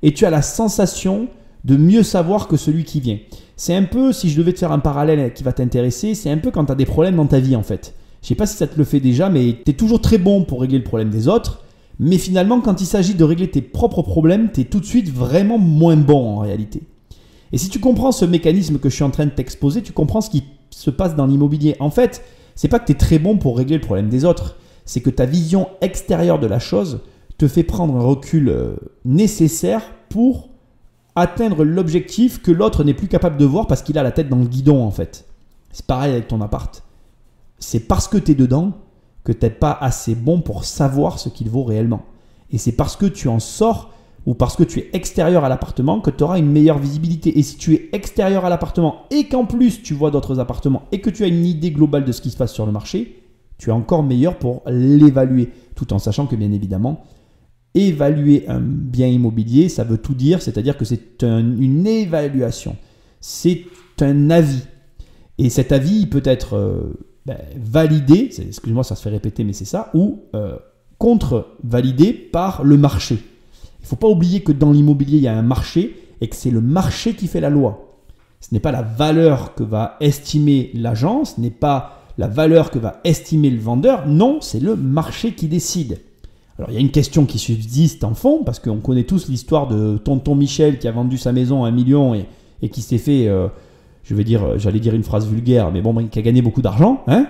et tu as la sensation de mieux savoir que celui qui vient. C'est un peu, si je devais te faire un parallèle qui va t'intéresser, c'est un peu quand tu as des problèmes dans ta vie en fait. Je ne sais pas si ça te le fait déjà, mais tu es toujours très bon pour régler le problème des autres, mais finalement quand il s'agit de régler tes propres problèmes, tu es tout de suite vraiment moins bon en réalité. Et si tu comprends ce mécanisme que je suis en train de t'exposer, tu comprends ce qui se passe dans l'immobilier. En fait, c'est pas que tu es très bon pour régler le problème des autres, c'est que ta vision extérieure de la chose te fait prendre un recul nécessaire pour atteindre l'objectif que l'autre n'est plus capable de voir parce qu'il a la tête dans le guidon en fait. C'est pareil avec ton appart. C'est parce que tu es dedans que tu n'es pas assez bon pour savoir ce qu'il vaut réellement. Et c'est parce que tu en sors ou parce que tu es extérieur à l'appartement que tu auras une meilleure visibilité. Et si tu es extérieur à l'appartement et qu'en plus tu vois d'autres appartements et que tu as une idée globale de ce qui se passe sur le marché, tu es encore meilleur pour l'évaluer. Tout en sachant que bien évidemment, évaluer un bien immobilier, ça veut tout dire, c'est-à-dire que c'est une évaluation. C'est un avis. Et cet avis, il peut être validé, excuse-moi, ça se fait répéter, mais c'est ça, ou contre-validé par le marché. Il ne faut pas oublier que dans l'immobilier, il y a un marché et que c'est le marché qui fait la loi. Ce n'est pas la valeur que va estimer l'agent, ce n'est pas la valeur que va estimer le vendeur, non, c'est le marché qui décide. Alors, il y a une question qui subsiste en fond, parce qu'on connaît tous l'histoire de tonton Michel qui a vendu sa maison à 1 million et qui s'est fait, j'allais dire une phrase vulgaire, mais bon, qui a gagné beaucoup d'argent. Hein.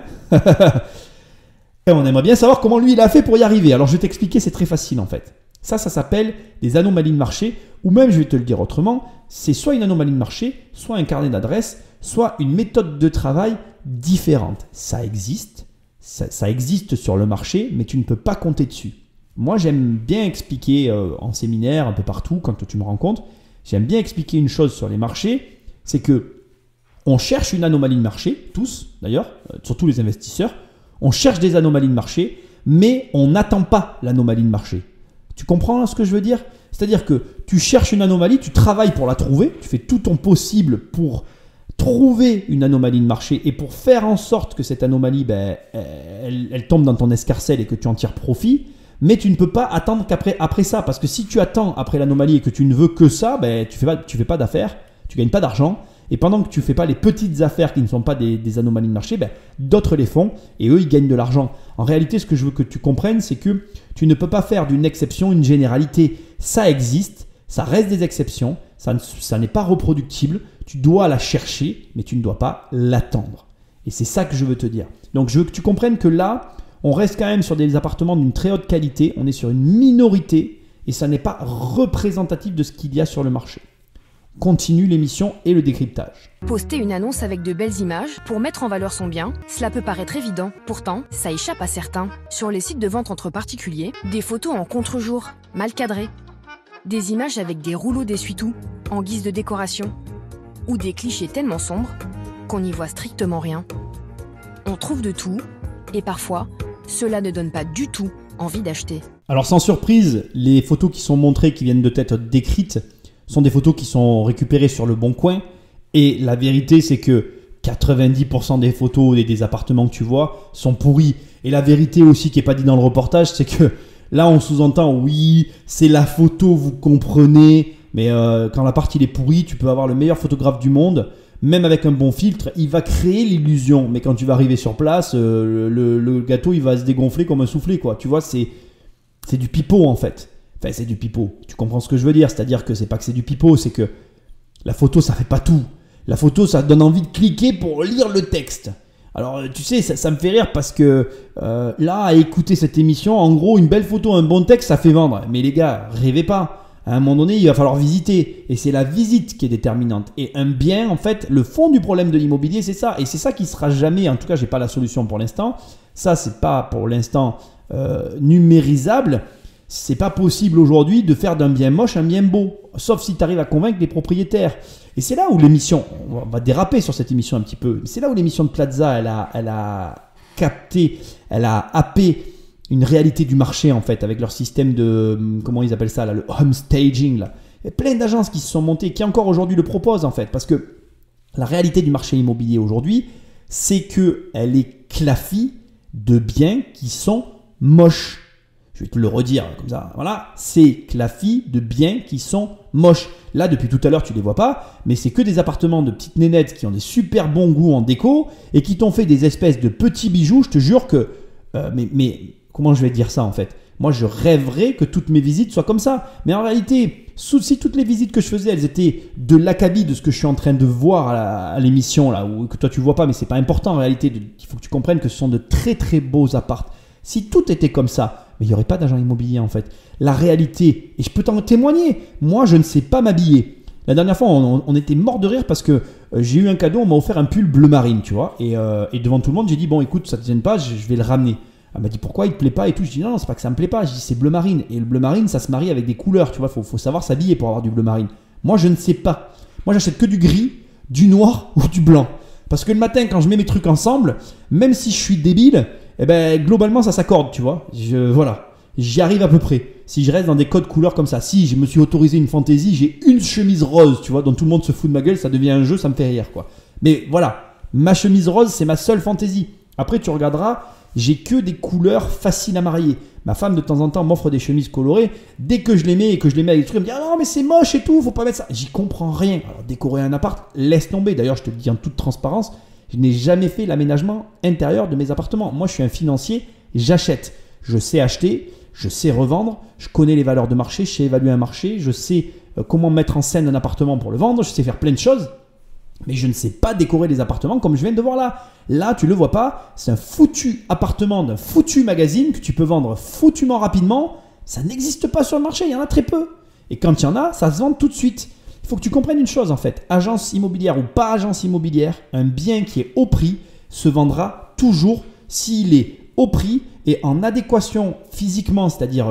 Et on aimerait bien savoir comment lui il a fait pour y arriver. Alors, je vais t'expliquer, c'est très facile en fait. Ça s'appelle des anomalies de marché, ou même, je vais te le dire autrement, c'est soit une anomalie de marché, soit un carnet d'adresses, soit une méthode de travail différente. Ça existe, ça existe sur le marché, mais tu ne peux pas compter dessus. Moi, j'aime bien expliquer en séminaire, un peu partout, quand tu me rencontres, j'aime bien expliquer une chose sur les marchés, c'est que on cherche une anomalie de marché, tous d'ailleurs, surtout les investisseurs, on cherche des anomalies de marché, mais on n'attend pas l'anomalie de marché. Tu comprends ce que je veux dire? C'est-à-dire que tu cherches une anomalie, tu travailles pour la trouver, tu fais tout ton possible pour trouver une anomalie de marché et pour faire en sorte que cette anomalie, elle tombe dans ton escarcelle et que tu en tires profit. mais tu ne peux pas attendre après ça, parce que si tu attends après l'anomalie et que tu ne veux que ça, ben, tu fais pas d'affaires, tu gagnes pas d'argent, et pendant que tu fais pas les petites affaires qui ne sont pas des anomalies de marché, ben, d'autres les font et eux ils gagnent de l'argent. En réalité, ce que je veux que tu comprennes, c'est que tu ne peux pas faire d'une exception une généralité. Ça existe, ça reste des exceptions, ça n'est pas reproductible, tu dois la chercher, mais tu ne dois pas l'attendre. Et c'est ça que je veux te dire. Donc je veux que tu comprennes que là, on reste quand même sur des appartements d'une très haute qualité, on est sur une minorité et ça n'est pas représentatif de ce qu'il y a sur le marché. Continue l'émission et le décryptage. Poster une annonce avec de belles images pour mettre en valeur son bien, cela peut paraître évident. Pourtant, ça échappe à certains. Sur les sites de vente entre particuliers, des photos en contre-jour, mal cadrées. Des images avec des rouleaux d'essuie-tout en guise de décoration. Ou des clichés tellement sombres qu'on n'y voit strictement rien. On trouve de tout et parfois, cela ne donne pas du tout envie d'acheter. Alors sans surprise, les photos qui sont montrées, qui viennent d'être décrites, sont des photos qui sont récupérées sur le Bon Coin. Et la vérité, c'est que 90% des photos des appartements que tu vois sont pourris. Et la vérité aussi qui n'est pas dit dans le reportage, c'est que là, on sous-entend, oui, c'est la photo, vous comprenez. Mais quand l'appart il est pourri, tu peux avoir le meilleur photographe du monde. Même avec un bon filtre, il va créer l'illusion. Mais quand tu vas arriver sur place, le gâteau, il va se dégonfler comme un soufflé, quoi. Tu vois, c'est du pipeau, en fait. Enfin, c'est du pipeau. Tu comprends ce que je veux dire? C'est-à-dire que c'est pas que c'est du pipeau, c'est que la photo, ça fait pas tout. La photo, ça donne envie de cliquer pour lire le texte. Alors, tu sais, ça me fait rire parce que là, à écouter cette émission, en gros, une belle photo, un bon texte, ça fait vendre. Mais les gars, rêvez pas. À un moment donné, il va falloir visiter. Et c'est la visite qui est déterminante. Et un bien, en fait, le fond du problème de l'immobilier, c'est ça. Et c'est ça qui sera jamais, en tout cas, j'ai pas la solution pour l'instant. Ça, c'est pas pour l'instant numérisable. C'est pas possible aujourd'hui de faire d'un bien moche un bien beau, sauf si tu arrives à convaincre les propriétaires. Et c'est là où l'émission, on va déraper sur cette émission un petit peu, c'est là où l'émission de Plaza, elle a capté, elle a happé une réalité du marché en fait, avec leur système de, comment ils appellent ça là, le home staging là. Il y a plein d'agences qui se sont montées, qui encore aujourd'hui le proposent en fait, parce que la réalité du marché immobilier aujourd'hui, c'est qu'elle est clafie de biens qui sont moches. Je vais te le redire comme ça, voilà, c'est clafie de biens qui sont moches. Là, depuis tout à l'heure, tu les vois pas, mais c'est que des appartements de petites nénettes qui ont des super bons goûts en déco et qui t'ont fait des espèces de petits bijoux. Je te jure que, mais comment je vais dire ça en fait? Moi, je rêverais que toutes mes visites soient comme ça. Mais en réalité, si toutes les visites que je faisais, elles étaient de l'acabit de ce que je suis en train de voir à l'émission là, ou que toi tu vois pas, mais c'est pas important en réalité. Il faut que tu comprennes que ce sont de très très beaux apparts. Si tout était comme ça, mais il n'y aurait pas d'agent immobilier en fait. La réalité, et je peux t'en témoigner, moi je ne sais pas m'habiller. La dernière fois, on était mort de rire parce que j'ai eu un cadeau, on m'a offert un pull bleu marine, tu vois. Et devant tout le monde, j'ai dit, bon écoute, ça ne te gêne pas, je vais le ramener. Elle m'a dit, pourquoi il te plaît pas et tout. Je dis, non, c'est pas que ça me plaît pas, je dis, c'est bleu marine. Et le bleu marine, ça se marie avec des couleurs, tu vois, faut savoir s'habiller pour avoir du bleu marine. Moi, je ne sais pas. Moi, j'achète que du gris, du noir ou du blanc. Parce que le matin, quand je mets mes trucs ensemble, même si je suis débile, eh ben, globalement, ça s'accorde, tu vois. Voilà, j'y arrive à peu près. Si je reste dans des codes couleurs comme ça, si je me suis autorisé une fantaisie, j'ai une chemise rose, tu vois, dont tout le monde se fout de ma gueule, ça devient un jeu, ça me fait rire, quoi. Mais voilà, ma chemise rose, c'est ma seule fantaisie. Après, tu regarderas, j'ai que des couleurs faciles à marier. Ma femme, de temps en temps, m'offre des chemises colorées. Dès que je les mets et que je les mets avec des trucs, elle me dit, ah non, mais c'est moche et tout, faut pas mettre ça. J'y comprends rien. Alors, décorer un appart, laisse tomber. D'ailleurs, je te le dis en toute transparence, je n'ai jamais fait l'aménagement intérieur de mes appartements. Moi, je suis un financier, j'achète. Je sais acheter, je sais revendre, je connais les valeurs de marché, je sais évaluer un marché, je sais comment mettre en scène un appartement pour le vendre, je sais faire plein de choses. Mais je ne sais pas décorer les appartements comme je viens de voir là. Là, tu le vois pas, c'est un foutu appartement d'un foutu magazine que tu peux vendre foutument rapidement. Ça n'existe pas sur le marché, il y en a très peu. Et quand il y en a, ça se vend tout de suite. Il faut que tu comprennes une chose en fait. Agence immobilière ou pas agence immobilière, un bien qui est au prix se vendra toujours s'il est au prix et en adéquation physiquement, c'est-à-dire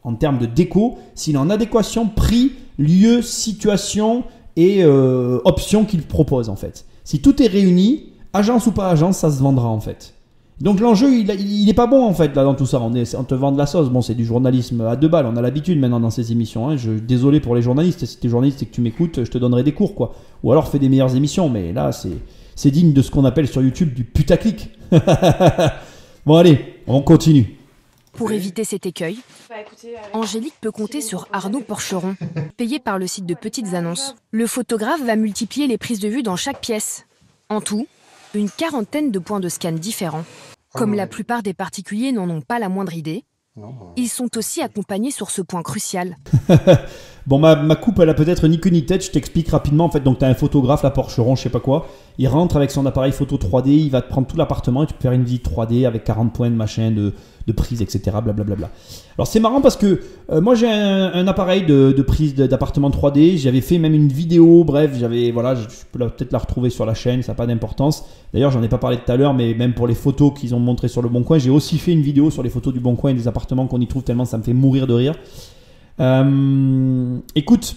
en termes de déco, s'il est en adéquation prix, lieu, situation et options qu'il propose en fait. Si tout est réuni, agence ou pas agence, ça se vendra en fait. Donc l'enjeu, il est pas bon en fait là dans tout ça. On te vend de la sauce. Bon, c'est du journalisme à 2 balles. On a l'habitude maintenant dans ces émissions. Hein. Désolé pour les journalistes. Si t'es journaliste et que tu m'écoutes, je te donnerai des cours quoi. Ou alors fais des meilleures émissions. Mais là, c'est digne de ce qu'on appelle sur YouTube du putaclic. Bon allez, on continue. Pour éviter cet écueil, Angélique peut compter sur Arnaud Porcheron, payé par le site de petites annonces. Le photographe va multiplier les prises de vue dans chaque pièce. En tout, une quarantaine de points de scan différents. Comme la plupart des particuliers n'en ont pas la moindre idée, ils sont aussi accompagnés sur ce point crucial. Bon, ma coupe, elle a peut-être ni queue ni tête. Je t'explique rapidement. En fait, donc tu as un photographe, la Porcheron, je sais pas quoi. Il rentre avec son appareil photo 3D. Il va te prendre tout l'appartement et tu peux faire une visite 3D avec 40 points de machin, de prise, etc. Blablabla. Alors, c'est marrant parce que moi, j'ai un appareil de prise d'appartement 3D. J'avais fait même une vidéo. Bref, voilà, je peux peut-être la retrouver sur la chaîne. Ça n'a pas d'importance. D'ailleurs, j'en ai pas parlé tout à l'heure, mais même pour les photos qu'ils ont montrées sur Le Bon Coin, j'ai aussi fait une vidéo sur les photos du Bon Coin et des appartements qu'on y trouve tellement ça me fait mourir de rire. Écoute,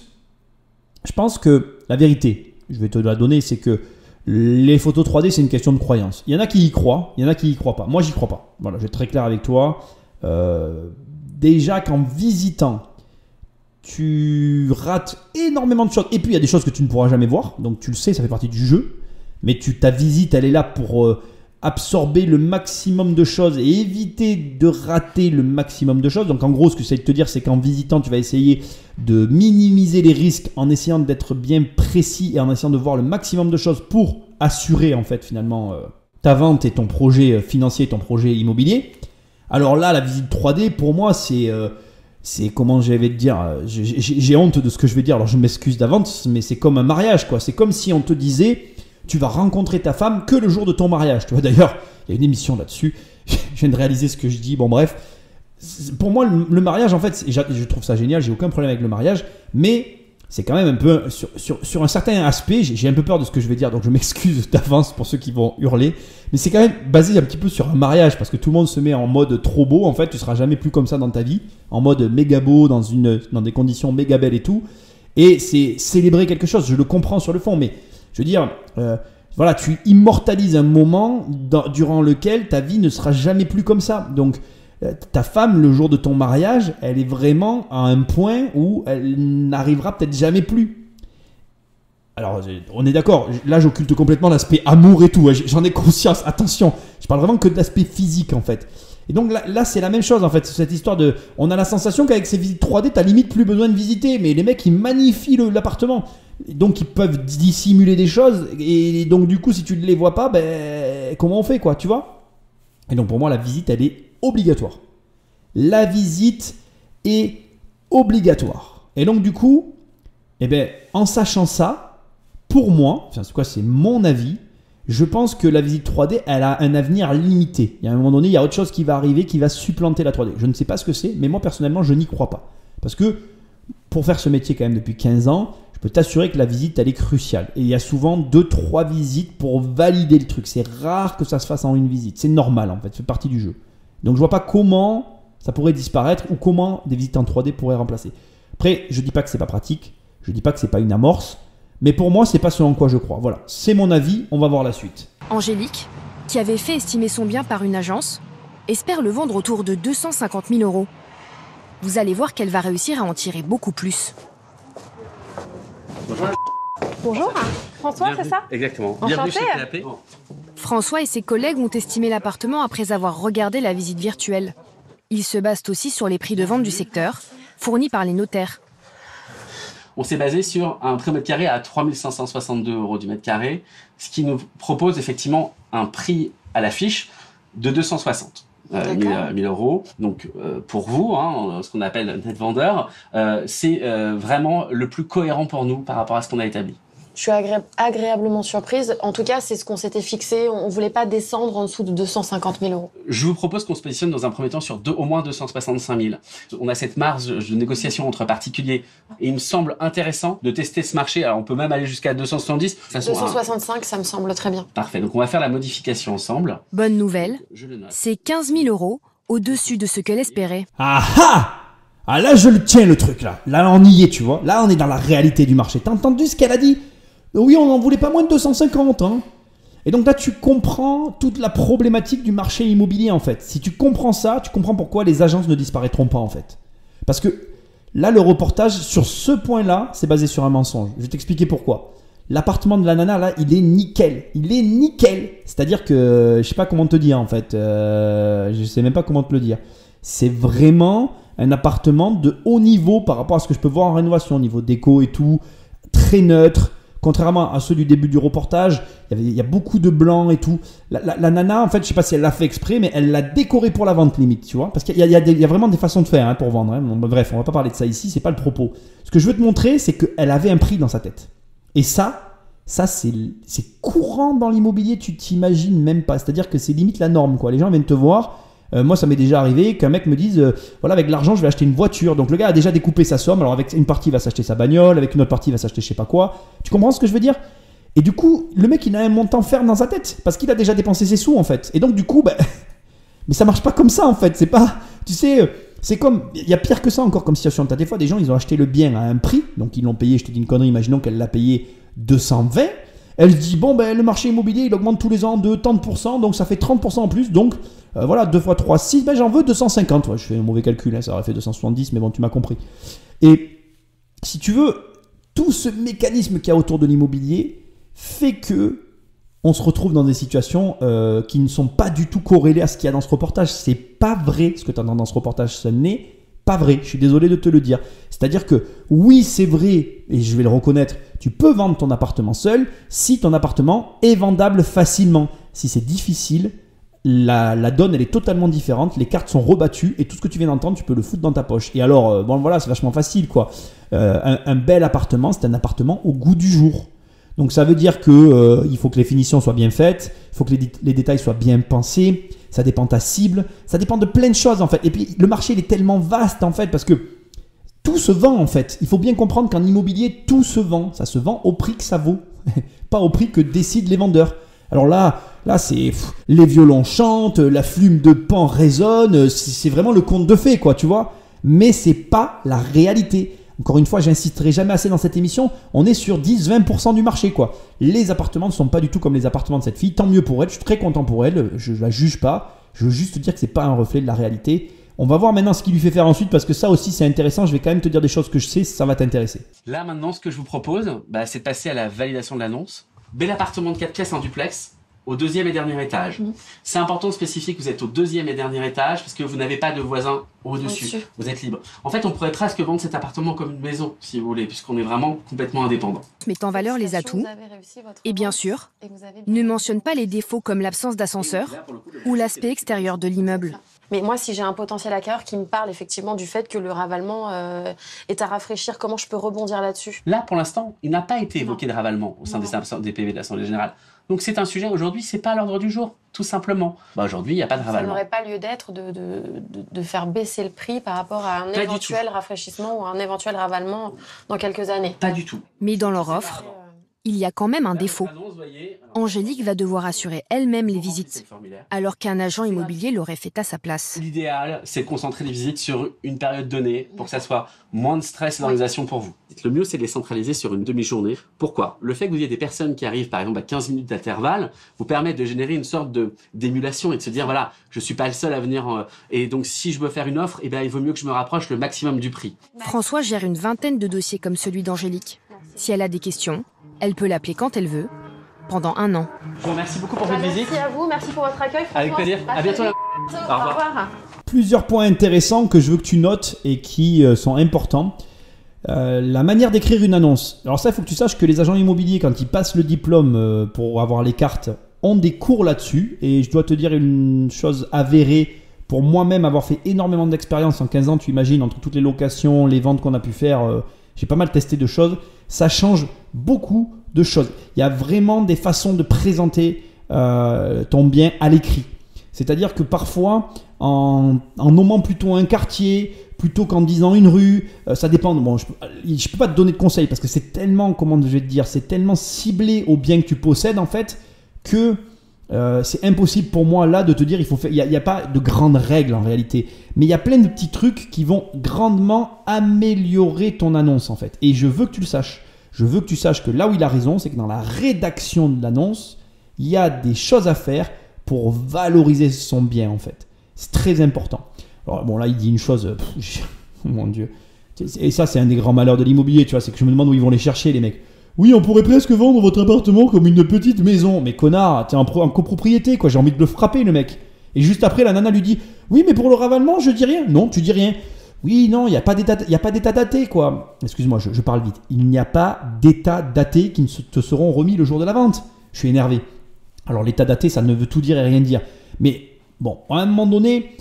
je pense que la vérité, je vais te la donner, c'est que les photos 3D, c'est une question de croyance. Il y en a qui y croient, il y en a qui y croient pas. Moi, j'y crois pas. Voilà, je vais être très clair avec toi. Déjà qu'en visitant, tu rates énormément de choses. Et puis, il y a des choses que tu ne pourras jamais voir. Donc, tu le sais, ça fait partie du jeu. Mais ta visite, elle est là pour absorber le maximum de choses et éviter de rater le maximum de choses. Donc en gros, ce que j'essaie de te dire, c'est qu'en visitant, tu vas essayer de minimiser les risques en essayant d'être bien précis et en essayant de voir le maximum de choses pour assurer en fait finalement ta vente et ton projet financier, ton projet immobilier. Alors là, la visite 3D, pour moi, c'est comment je vais te dire, j'ai honte de ce que je vais dire, alors je m'excuse d'avance, mais c'est comme un mariage, quoi. C'est comme si on te disait... Tu vas rencontrer ta femme que le jour de ton mariage. Tu vois, d'ailleurs, il y a une émission là-dessus. Je viens de réaliser ce que je dis. Bon, bref. Pour moi, le mariage, en fait, je trouve ça génial. J'ai aucun problème avec le mariage. Mais c'est quand même un peu... Sur un certain aspect, j'ai un peu peur de ce que je vais dire. Donc, je m'excuse d'avance pour ceux qui vont hurler. Mais c'est quand même basé un petit peu sur un mariage. Parce que tout le monde se met en mode trop beau. En fait, tu ne seras jamais plus comme ça dans ta vie. En mode méga beau, dans des conditions méga belles et tout. Et c'est célébrer quelque chose. Je le comprends sur le fond, mais... Je veux dire, voilà, tu immortalises un moment durant lequel ta vie ne sera jamais plus comme ça. Donc, ta femme, le jour de ton mariage, elle est vraiment à un point où elle n'arrivera peut-être jamais plus. Alors, on est d'accord, là j'occulte complètement l'aspect amour et tout, j'en ai conscience, attention, je parle vraiment que de l'aspect physique en fait. Et donc là c'est la même chose en fait, cette histoire de... On a la sensation qu'avec ces visites 3D, t'as limite plus besoin de visiter, mais les mecs ils magnifient l'appartement. Donc ils peuvent dissimuler des choses, et donc du coup si tu ne les vois pas, ben comment on fait quoi, tu vois? Et donc pour moi la visite elle est obligatoire. La visite est obligatoire. Et donc du coup, eh ben, en sachant ça, pour moi, enfin c'est quoi, c'est mon avis, je pense que la visite 3D, elle a un avenir limité. Il y a un moment donné, il y a autre chose qui va arriver qui va supplanter la 3D. Je ne sais pas ce que c'est, mais moi personnellement, je n'y crois pas. Parce que pour faire ce métier quand même depuis 15 ans, je peux t'assurer que la visite, elle est cruciale. Et il y a souvent 2-3 visites pour valider le truc. C'est rare que ça se fasse en une visite. C'est normal en fait, ça fait partie du jeu. Donc je vois pas comment ça pourrait disparaître ou comment des visites en 3D pourraient remplacer. Après, je dis pas que c'est pas pratique, je dis pas que c'est pas une amorce. Mais pour moi, c'est pas ce en quoi je crois. Voilà, c'est mon avis, on va voir la suite. Angélique, qui avait fait estimer son bien par une agence, espère le vendre autour de 250 000 €. Vous allez voir qu'elle va réussir à en tirer beaucoup plus. Bonjour, François, c'est ça? Exactement. Enchanté. Bienvenue chez TAP. François et ses collègues ont estimé l'appartement après avoir regardé la visite virtuelle. Ils se basent aussi sur les prix de vente du secteur, fournis par les notaires. On s'est basé sur un prix au mètre carré à 3 562 € du mètre carré, ce qui nous propose effectivement un prix à l'affiche de 260 000 €. Donc pour vous, hein, ce qu'on appelle net vendeur, c'est vraiment le plus cohérent pour nous par rapport à ce qu'on a établi. Je suis agréablement surprise. En tout cas, c'est ce qu'on s'était fixé. On ne voulait pas descendre en dessous de 250 000 €. Je vous propose qu'on se positionne dans un premier temps sur au moins 265 000. On a cette marge de négociation entre particuliers. Et il me semble intéressant de tester ce marché. Alors, on peut même aller jusqu'à 270. 265, ça me semble très bien. Parfait. Donc, on va faire la modification ensemble. Bonne nouvelle, c'est 15 000 € au-dessus de ce qu'elle espérait. Ah ah! Ah là, je le tiens le truc là. Là, on y est, tu vois. Là, on est dans la réalité du marché. T'as entendu ce qu'elle a dit? Oui, on n'en voulait pas moins de 250. Hein. Et donc là, tu comprends toute la problématique du marché immobilier en fait. Si tu comprends ça, tu comprends pourquoi les agences ne disparaîtront pas en fait. Parce que là, le reportage sur ce point-là, c'est basé sur un mensonge. Je vais t'expliquer pourquoi. L'appartement de la nana, là, il est nickel. Il est nickel. C'est-à-dire que, je sais pas comment te dire en fait. Je sais même pas comment te le dire. C'est vraiment un appartement de haut niveau par rapport à ce que je peux voir en rénovation, au niveau déco et tout, très neutre. Contrairement à ceux du début du reportage, il y a beaucoup de blanc et tout. La nana, en fait, je sais pas si elle l'a fait exprès, mais elle l'a décoré pour la vente limite, tu vois. Parce qu'il y a vraiment des façons de faire pour vendre. Hein. Bon, bref, on va pas parler de ça ici, c'est pas le propos. Ce que je veux te montrer, c'est qu'elle avait un prix dans sa tête. Et ça c'est courant dans l'immobilier, tu t'imagines même pas. C'est-à-dire que c'est limite la norme, quoi. Les gens viennent te voir. Moi, ça m'est déjà arrivé qu'un mec me dise voilà, avec l'argent, je vais acheter une voiture. Donc, le gars a déjà découpé sa somme. Alors, avec une partie, il va s'acheter sa bagnole. Avec une autre partie, il va s'acheter je sais pas quoi. Tu comprends ce que je veux dire? Et du coup, le mec, il a un montant ferme dans sa tête parce qu'il a déjà dépensé ses sous, en fait. Et donc, du coup, mais ça marche pas comme ça, en fait. C'est pas, tu sais, c'est comme, il y a pire que ça encore comme situation. T'as des fois des gens, ils ont acheté le bien à un prix. Donc, ils l'ont payé, je te dis une connerie, imaginons qu'elle l'a payé 220. Elle se dit, bon, le marché immobilier, il augmente tous les ans de tant de pourcents, donc ça fait 30% en plus. Donc, voilà, 2 x 3, 6, j'en veux 250. Ouais, je fais un mauvais calcul, hein, ça aurait fait 270, mais bon, tu m'as compris. Et si tu veux, tout ce mécanisme qu'il y a autour de l'immobilier fait que on se retrouve dans des situations qui ne sont pas du tout corrélées à ce qu'il y a dans ce reportage. C'est pas vrai ce que tu entends dans ce reportage, ce n'est pas vrai. Je suis désolé de te le dire. C'est-à-dire que oui, c'est vrai, et je vais le reconnaître, tu peux vendre ton appartement seul si ton appartement est vendable facilement. Si c'est difficile, la donne, elle est totalement différente. Les cartes sont rebattues et tout ce que tu viens d'entendre, tu peux le foutre dans ta poche. Et alors, bon voilà, c'est vachement facile, quoi. Un bel appartement, c'est un appartement au goût du jour. Donc ça veut dire que il faut que les finitions soient bien faites, il faut que les détails soient bien pensés, ça dépend de ta cible, ça dépend de plein de choses en fait. Et puis le marché il est tellement vaste en fait parce que tout se vend en fait. Il faut bien comprendre qu'en immobilier tout se vend, ça se vend au prix que ça vaut, pas au prix que décident les vendeurs. Alors là c'est les violons chantent, la flume de pan résonne, c'est vraiment le conte de fées quoi, tu vois. Mais c'est pas la réalité. Encore une fois, j'insisterai jamais assez dans cette émission, on est sur 10-20% du marché, quoi. Les appartements ne sont pas du tout comme les appartements de cette fille, tant mieux pour elle, je suis très content pour elle, je la juge pas, je veux juste te dire que c'est pas un reflet de la réalité. On va voir maintenant ce qu'il lui fait faire ensuite, parce que ça aussi c'est intéressant, je vais quand même te dire des choses que je sais, ça va t'intéresser. Là maintenant, ce que je vous propose, c'est de passer à la validation de l'annonce. Bel appartement de 4 pièces en duplex, au 2e et dernier étage. C'est important de spécifier que vous êtes au 2e et dernier étage parce que vous n'avez pas de voisin au-dessus. Vous êtes libre. En fait, on pourrait presque vendre cet appartement comme une maison, si vous voulez, puisqu'on est vraiment complètement indépendant. Met en valeur les atouts. Et bien sûr, ne mentionne pas les défauts comme l'absence d'ascenseur ou l'aspect extérieur de l'immeuble. Mais moi, si j'ai un potentiel acquéreur qui me parle effectivement du fait que le ravalement est à rafraîchir, comment je peux rebondir là-dessus? Là, pour l'instant, il n'a pas été évoqué de ravalement au sein des PV de l'Assemblée Générale. Donc c'est un sujet, aujourd'hui, c'est pas à l'ordre du jour, tout simplement. Aujourd'hui, il n'y a pas de ravalement. Ça n'aurait pas lieu d'être de faire baisser le prix par rapport à un éventuel rafraîchissement ou un éventuel ravalement dans quelques années? Pas du tout. Mais dans leur offre, il y a quand même un défaut. Angélique va devoir assurer elle-même les visites, alors qu'un agent immobilier l'aurait fait à sa place. L'idéal, c'est de concentrer les visites sur une période donnée pour que ça soit moins de stress et d'organisation pour vous. Le mieux, c'est de les centraliser sur une demi-journée. Pourquoi? Le fait que vous ayez des personnes qui arrivent, par exemple, à 15 minutes d'intervalle, vous permet de générer une sorte d'émulation et de se dire, voilà, je suis pas le seul à venir. Et donc, si je veux faire une offre, il vaut mieux que je me rapproche le maximum du prix. François gère une vingtaine de dossiers comme celui d'Angélique. Si elle a des questions, elle peut l'appeler quand elle veut, pendant 1 an. Je vous remercie beaucoup pour votre visite. Merci à vous, merci pour votre accueil. Avec plaisir. À bientôt. Au revoir. Plusieurs points intéressants que je veux que tu notes et qui sont importants. La manière d'écrire une annonce. Alors ça, il faut que tu saches que les agents immobiliers, quand ils passent le diplôme pour avoir les cartes, ont des cours là-dessus. Et je dois te dire une chose avérée, pour moi-même avoir fait énormément d'expérience en 15 ans, tu imagines, entre toutes les locations, les ventes qu'on a pu faire, j'ai pas mal testé de choses. Ça change beaucoup de choses. Il y a vraiment des façons de présenter ton bien à l'écrit. C'est-à-dire que parfois, en nommant plutôt un quartier, plutôt qu'en disant une rue, ça dépend. Bon, je peux pas te donner de conseils parce que c'est tellement, comment je vais te dire, c'est tellement ciblé au bien que tu possèdes en fait que c'est impossible pour moi là de te dire il faut faire. Il y a pas de grandes règles en réalité, mais il y a plein de petits trucs qui vont grandement améliorer ton annonce en fait. Et je veux que tu le saches. Je veux que tu saches que là où il a raison, c'est que dans la rédaction de l'annonce, il y a des choses à faire pour valoriser son bien en fait. C'est très important. Alors bon là il dit une chose, oh mon Dieu. Et ça c'est un des grands malheurs de l'immobilier, tu vois, c'est que je me demande où ils vont les chercher les mecs. Oui, on pourrait presque vendre votre appartement comme une petite maison. Mais connard, t'es en copropriété quoi, j'ai envie de le frapper le mec. Et juste après, la nana lui dit « Oui, mais pour le ravalement, je dis rien. » Non, tu dis rien. Oui, non, il n'y a pas d'état daté, quoi. Excuse-moi, je parle vite. Il n'y a pas d'état daté qui te seront remis le jour de la vente. Je suis énervé. Alors, l'état daté, ça ne veut tout dire et rien dire. Mais bon, à un moment donné,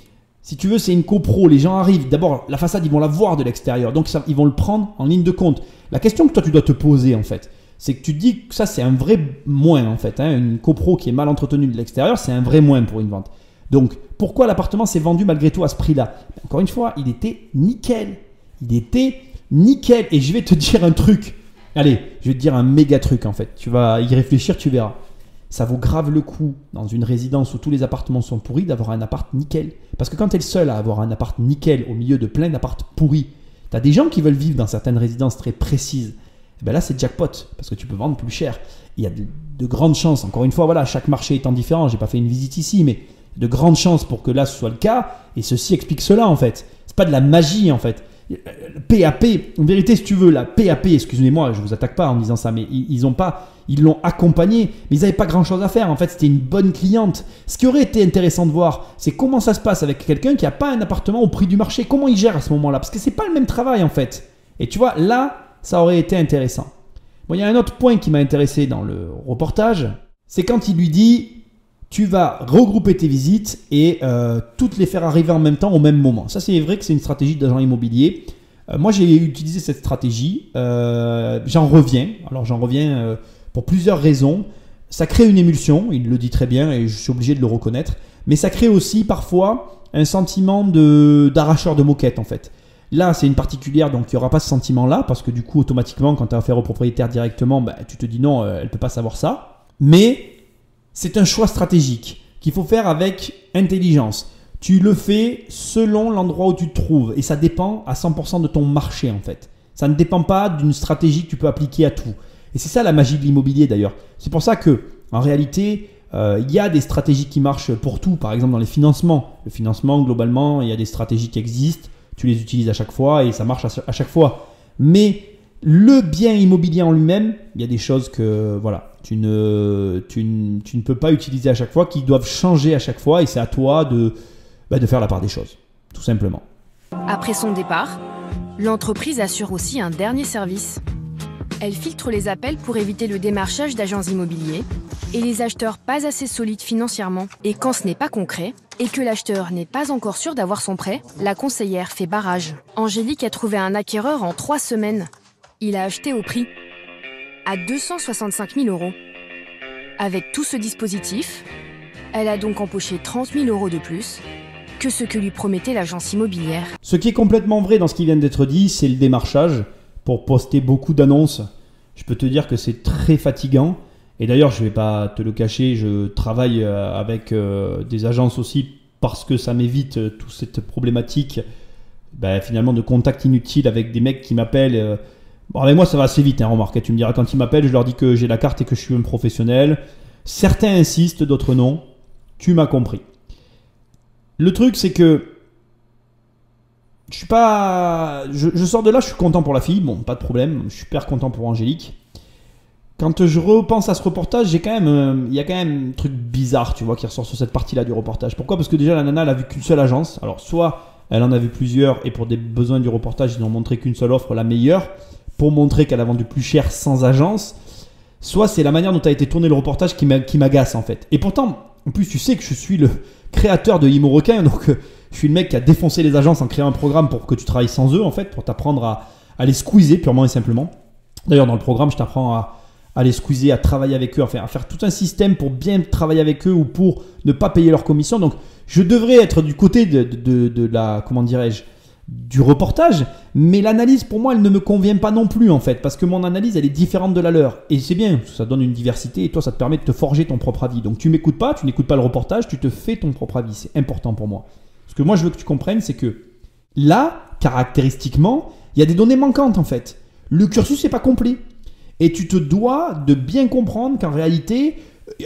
si tu veux, c'est une copro. Les gens arrivent. D'abord, la façade, ils vont la voir de l'extérieur. Donc, ils vont le prendre en ligne de compte. La question que toi, tu dois te poser, en fait, c'est que tu te dis que ça, c'est un vrai moins, en fait. Une copro qui est mal entretenue de l'extérieur, c'est un vrai moins pour une vente. Donc, pourquoi l'appartement s'est vendu malgré tout à ce prix-là? Encore une fois, il était nickel. Il était nickel. Et je vais te dire un truc. Allez, je vais te dire un méga truc, en fait. Tu vas y réfléchir, tu verras. Ça vaut grave le coup, dans une résidence où tous les appartements sont pourris, d'avoir un appart nickel. Parce que quand tu es le seul à avoir un appart nickel au milieu de plein d'apparts pourris, tu as des gens qui veulent vivre dans certaines résidences très précises. Et ben là, c'est jackpot, parce que tu peux vendre plus cher. Il y a de grandes chances. Encore une fois, voilà, chaque marché étant différent. Je n'ai pas fait une visite ici, mais de grandes chances pour que là, ce soit le cas. Et ceci explique cela, en fait. C'est pas de la magie, en fait. PAP, en vérité, si tu veux, la PAP, excusez-moi, je vous attaque pas en disant ça, mais ils l'ont accompagné, mais ils n'avaient pas grand-chose à faire. En fait, c'était une bonne cliente. Ce qui aurait été intéressant de voir, c'est comment ça se passe avec quelqu'un qui n'a pas un appartement au prix du marché. Comment il gère à ce moment-là? Parce que c'est pas le même travail, en fait. Et tu vois, là, ça aurait été intéressant. Bon, il y a un autre point qui m'a intéressé dans le reportage, c'est quand il lui dit tu vas regrouper tes visites et toutes les faire arriver en même temps au même moment. Ça, c'est vrai que c'est une stratégie d'agent immobilier. Moi, j'ai utilisé cette stratégie. J'en reviens. Alors, j'en reviens pour plusieurs raisons. Ça crée une émulsion, il le dit très bien et je suis obligé de le reconnaître. Mais ça crée aussi parfois un sentiment d'arracheur de moquette, en fait. Là, c'est une particulière, donc il n'y aura pas ce sentiment-là, parce que du coup, automatiquement, quand tu as affaire au propriétaire directement, tu te dis non, elle ne peut pas savoir ça. Mais c'est un choix stratégique qu'il faut faire avec intelligence. Tu le fais selon l'endroit où tu te trouves et ça dépend à 100% de ton marché, en fait. Ça ne dépend pas d'une stratégie que tu peux appliquer à tout. Et c'est ça la magie de l'immobilier, d'ailleurs. C'est pour ça que, en réalité, il y a des stratégies qui marchent pour tout. Par exemple, dans les financements. Le financement, globalement, il y a des stratégies qui existent. Tu les utilises à chaque fois et ça marche à chaque fois. Mais le bien immobilier en lui-même, il y a des choses que voilà, tu ne peux pas utiliser à chaque fois, qui doivent changer à chaque fois et c'est à toi de faire la part des choses, tout simplement. Après son départ, l'entreprise assure aussi un dernier service. Elle filtre les appels pour éviter le démarchage d'agents immobiliers et les acheteurs pas assez solides financièrement. Et quand ce n'est pas concret et que l'acheteur n'est pas encore sûr d'avoir son prêt, la conseillère fait barrage. Angélique a trouvé un acquéreur en 3 semaines. Il a acheté au prix à 265 000 €. Avec tout ce dispositif, elle a donc empoché 30 000 € de plus que ce que lui promettait l'agence immobilière. Ce qui est complètement vrai dans ce qui vient d'être dit, c'est le démarchage. Pour poster beaucoup d'annonces, je peux te dire que c'est très fatigant. Et d'ailleurs, je ne vais pas te le cacher, je travaille avec des agences aussi parce que ça m'évite toute cette problématique finalement de contact inutile avec des mecs qui m'appellent. Bon, avec moi, ça va assez vite, hein, remarque. Tu me diras, quand ils m'appellent, je leur dis que j'ai la carte et que je suis un professionnel. Certains insistent, d'autres non. Tu m'as compris. Le truc, c'est que je suis pas. Je sors de là, je suis content pour la fille, bon, pas de problème. Je suis super content pour Angélique. Quand je repense à ce reportage, il y a quand même un truc bizarre, tu vois, qui ressort sur cette partie-là du reportage. Pourquoi? Parce que déjà, la nana, elle a vu qu'une seule agence. Alors, soit elle en a vu plusieurs et pour des besoins du reportage, ils n'ont montré qu'une seule offre, la meilleure, pour montrer qu'elle a vendu plus cher sans agence. Soit c'est la manière dont a été tourné le reportage qui m'agace, en fait. Et pourtant, en plus, tu sais que je suis le créateur de Imo Requin, donc je suis le mec qui a défoncé les agences en créant un programme pour que tu travailles sans eux, en fait, pour t'apprendre à les squeezer purement et simplement. D'ailleurs, dans le programme, je t'apprends à les squeezer, à travailler avec eux, à faire tout un système pour bien travailler avec eux ou pour ne pas payer leur commission. Donc, je devrais être du côté de la, comment dirais-je, du reportage, mais l'analyse, pour moi, elle ne me convient pas non plus, en fait, parce que mon analyse, elle est différente de la leur. Et c'est bien, ça donne une diversité et toi, ça te permet de te forger ton propre avis. Donc, tu m'écoutes pas, tu n'écoutes pas le reportage, tu te fais ton propre avis. C'est important pour moi. Ce que moi, je veux que tu comprennes, c'est que là, caractéristiquement, il y a des données manquantes, en fait. Le cursus n'est pas complet. Et tu te dois de bien comprendre qu'en réalité,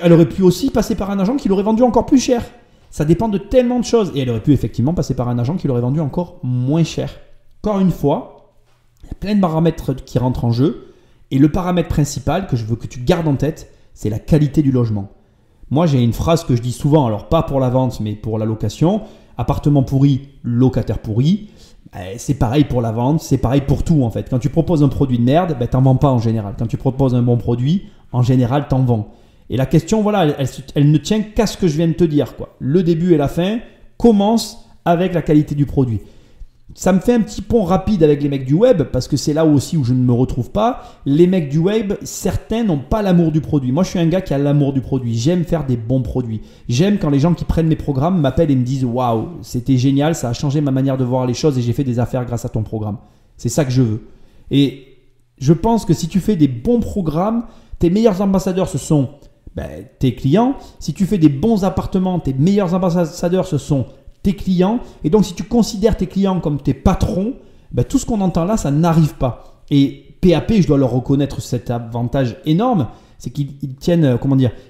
elle aurait pu aussi passer par un agent qui l'aurait vendu encore plus cher. Ça dépend de tellement de choses. Et elle aurait pu effectivement passer par un agent qui l'aurait vendu encore moins cher. Encore une fois, il y a plein de paramètres qui rentrent en jeu. Et le paramètre principal que je veux que tu gardes en tête, c'est la qualité du logement. Moi, j'ai une phrase que je dis souvent, alors pas pour la vente, mais pour la location. Appartement pourri, locataire pourri. C'est pareil pour la vente, c'est pareil pour tout en fait. Quand tu proposes un produit de merde, t'en vends pas en général. Quand tu proposes un bon produit, en général, t'en vends. Et la question, voilà, elle ne tient qu'à ce que je viens de te dire, quoi. Le début et la fin commencent avec la qualité du produit. Ça me fait un petit pont rapide avec les mecs du web, parce que c'est là aussi où je ne me retrouve pas. Les mecs du web, certains n'ont pas l'amour du produit. Moi, je suis un gars qui a l'amour du produit. J'aime faire des bons produits. J'aime quand les gens qui prennent mes programmes m'appellent et me disent « Waouh, c'était génial, ça a changé ma manière de voir les choses et j'ai fait des affaires grâce à ton programme. » C'est ça que je veux. Et je pense que si tu fais des bons programmes, tes meilleurs ambassadeurs, ce sont tes clients. Si tu fais des bons appartements, tes meilleurs ambassadeurs, ce sont tes clients. Et donc, si tu considères tes clients comme tes patrons, tout ce qu'on entend là, ça n'arrive pas. Et PAP, je dois leur reconnaître cet avantage énorme, c'est qu'ils tiennent,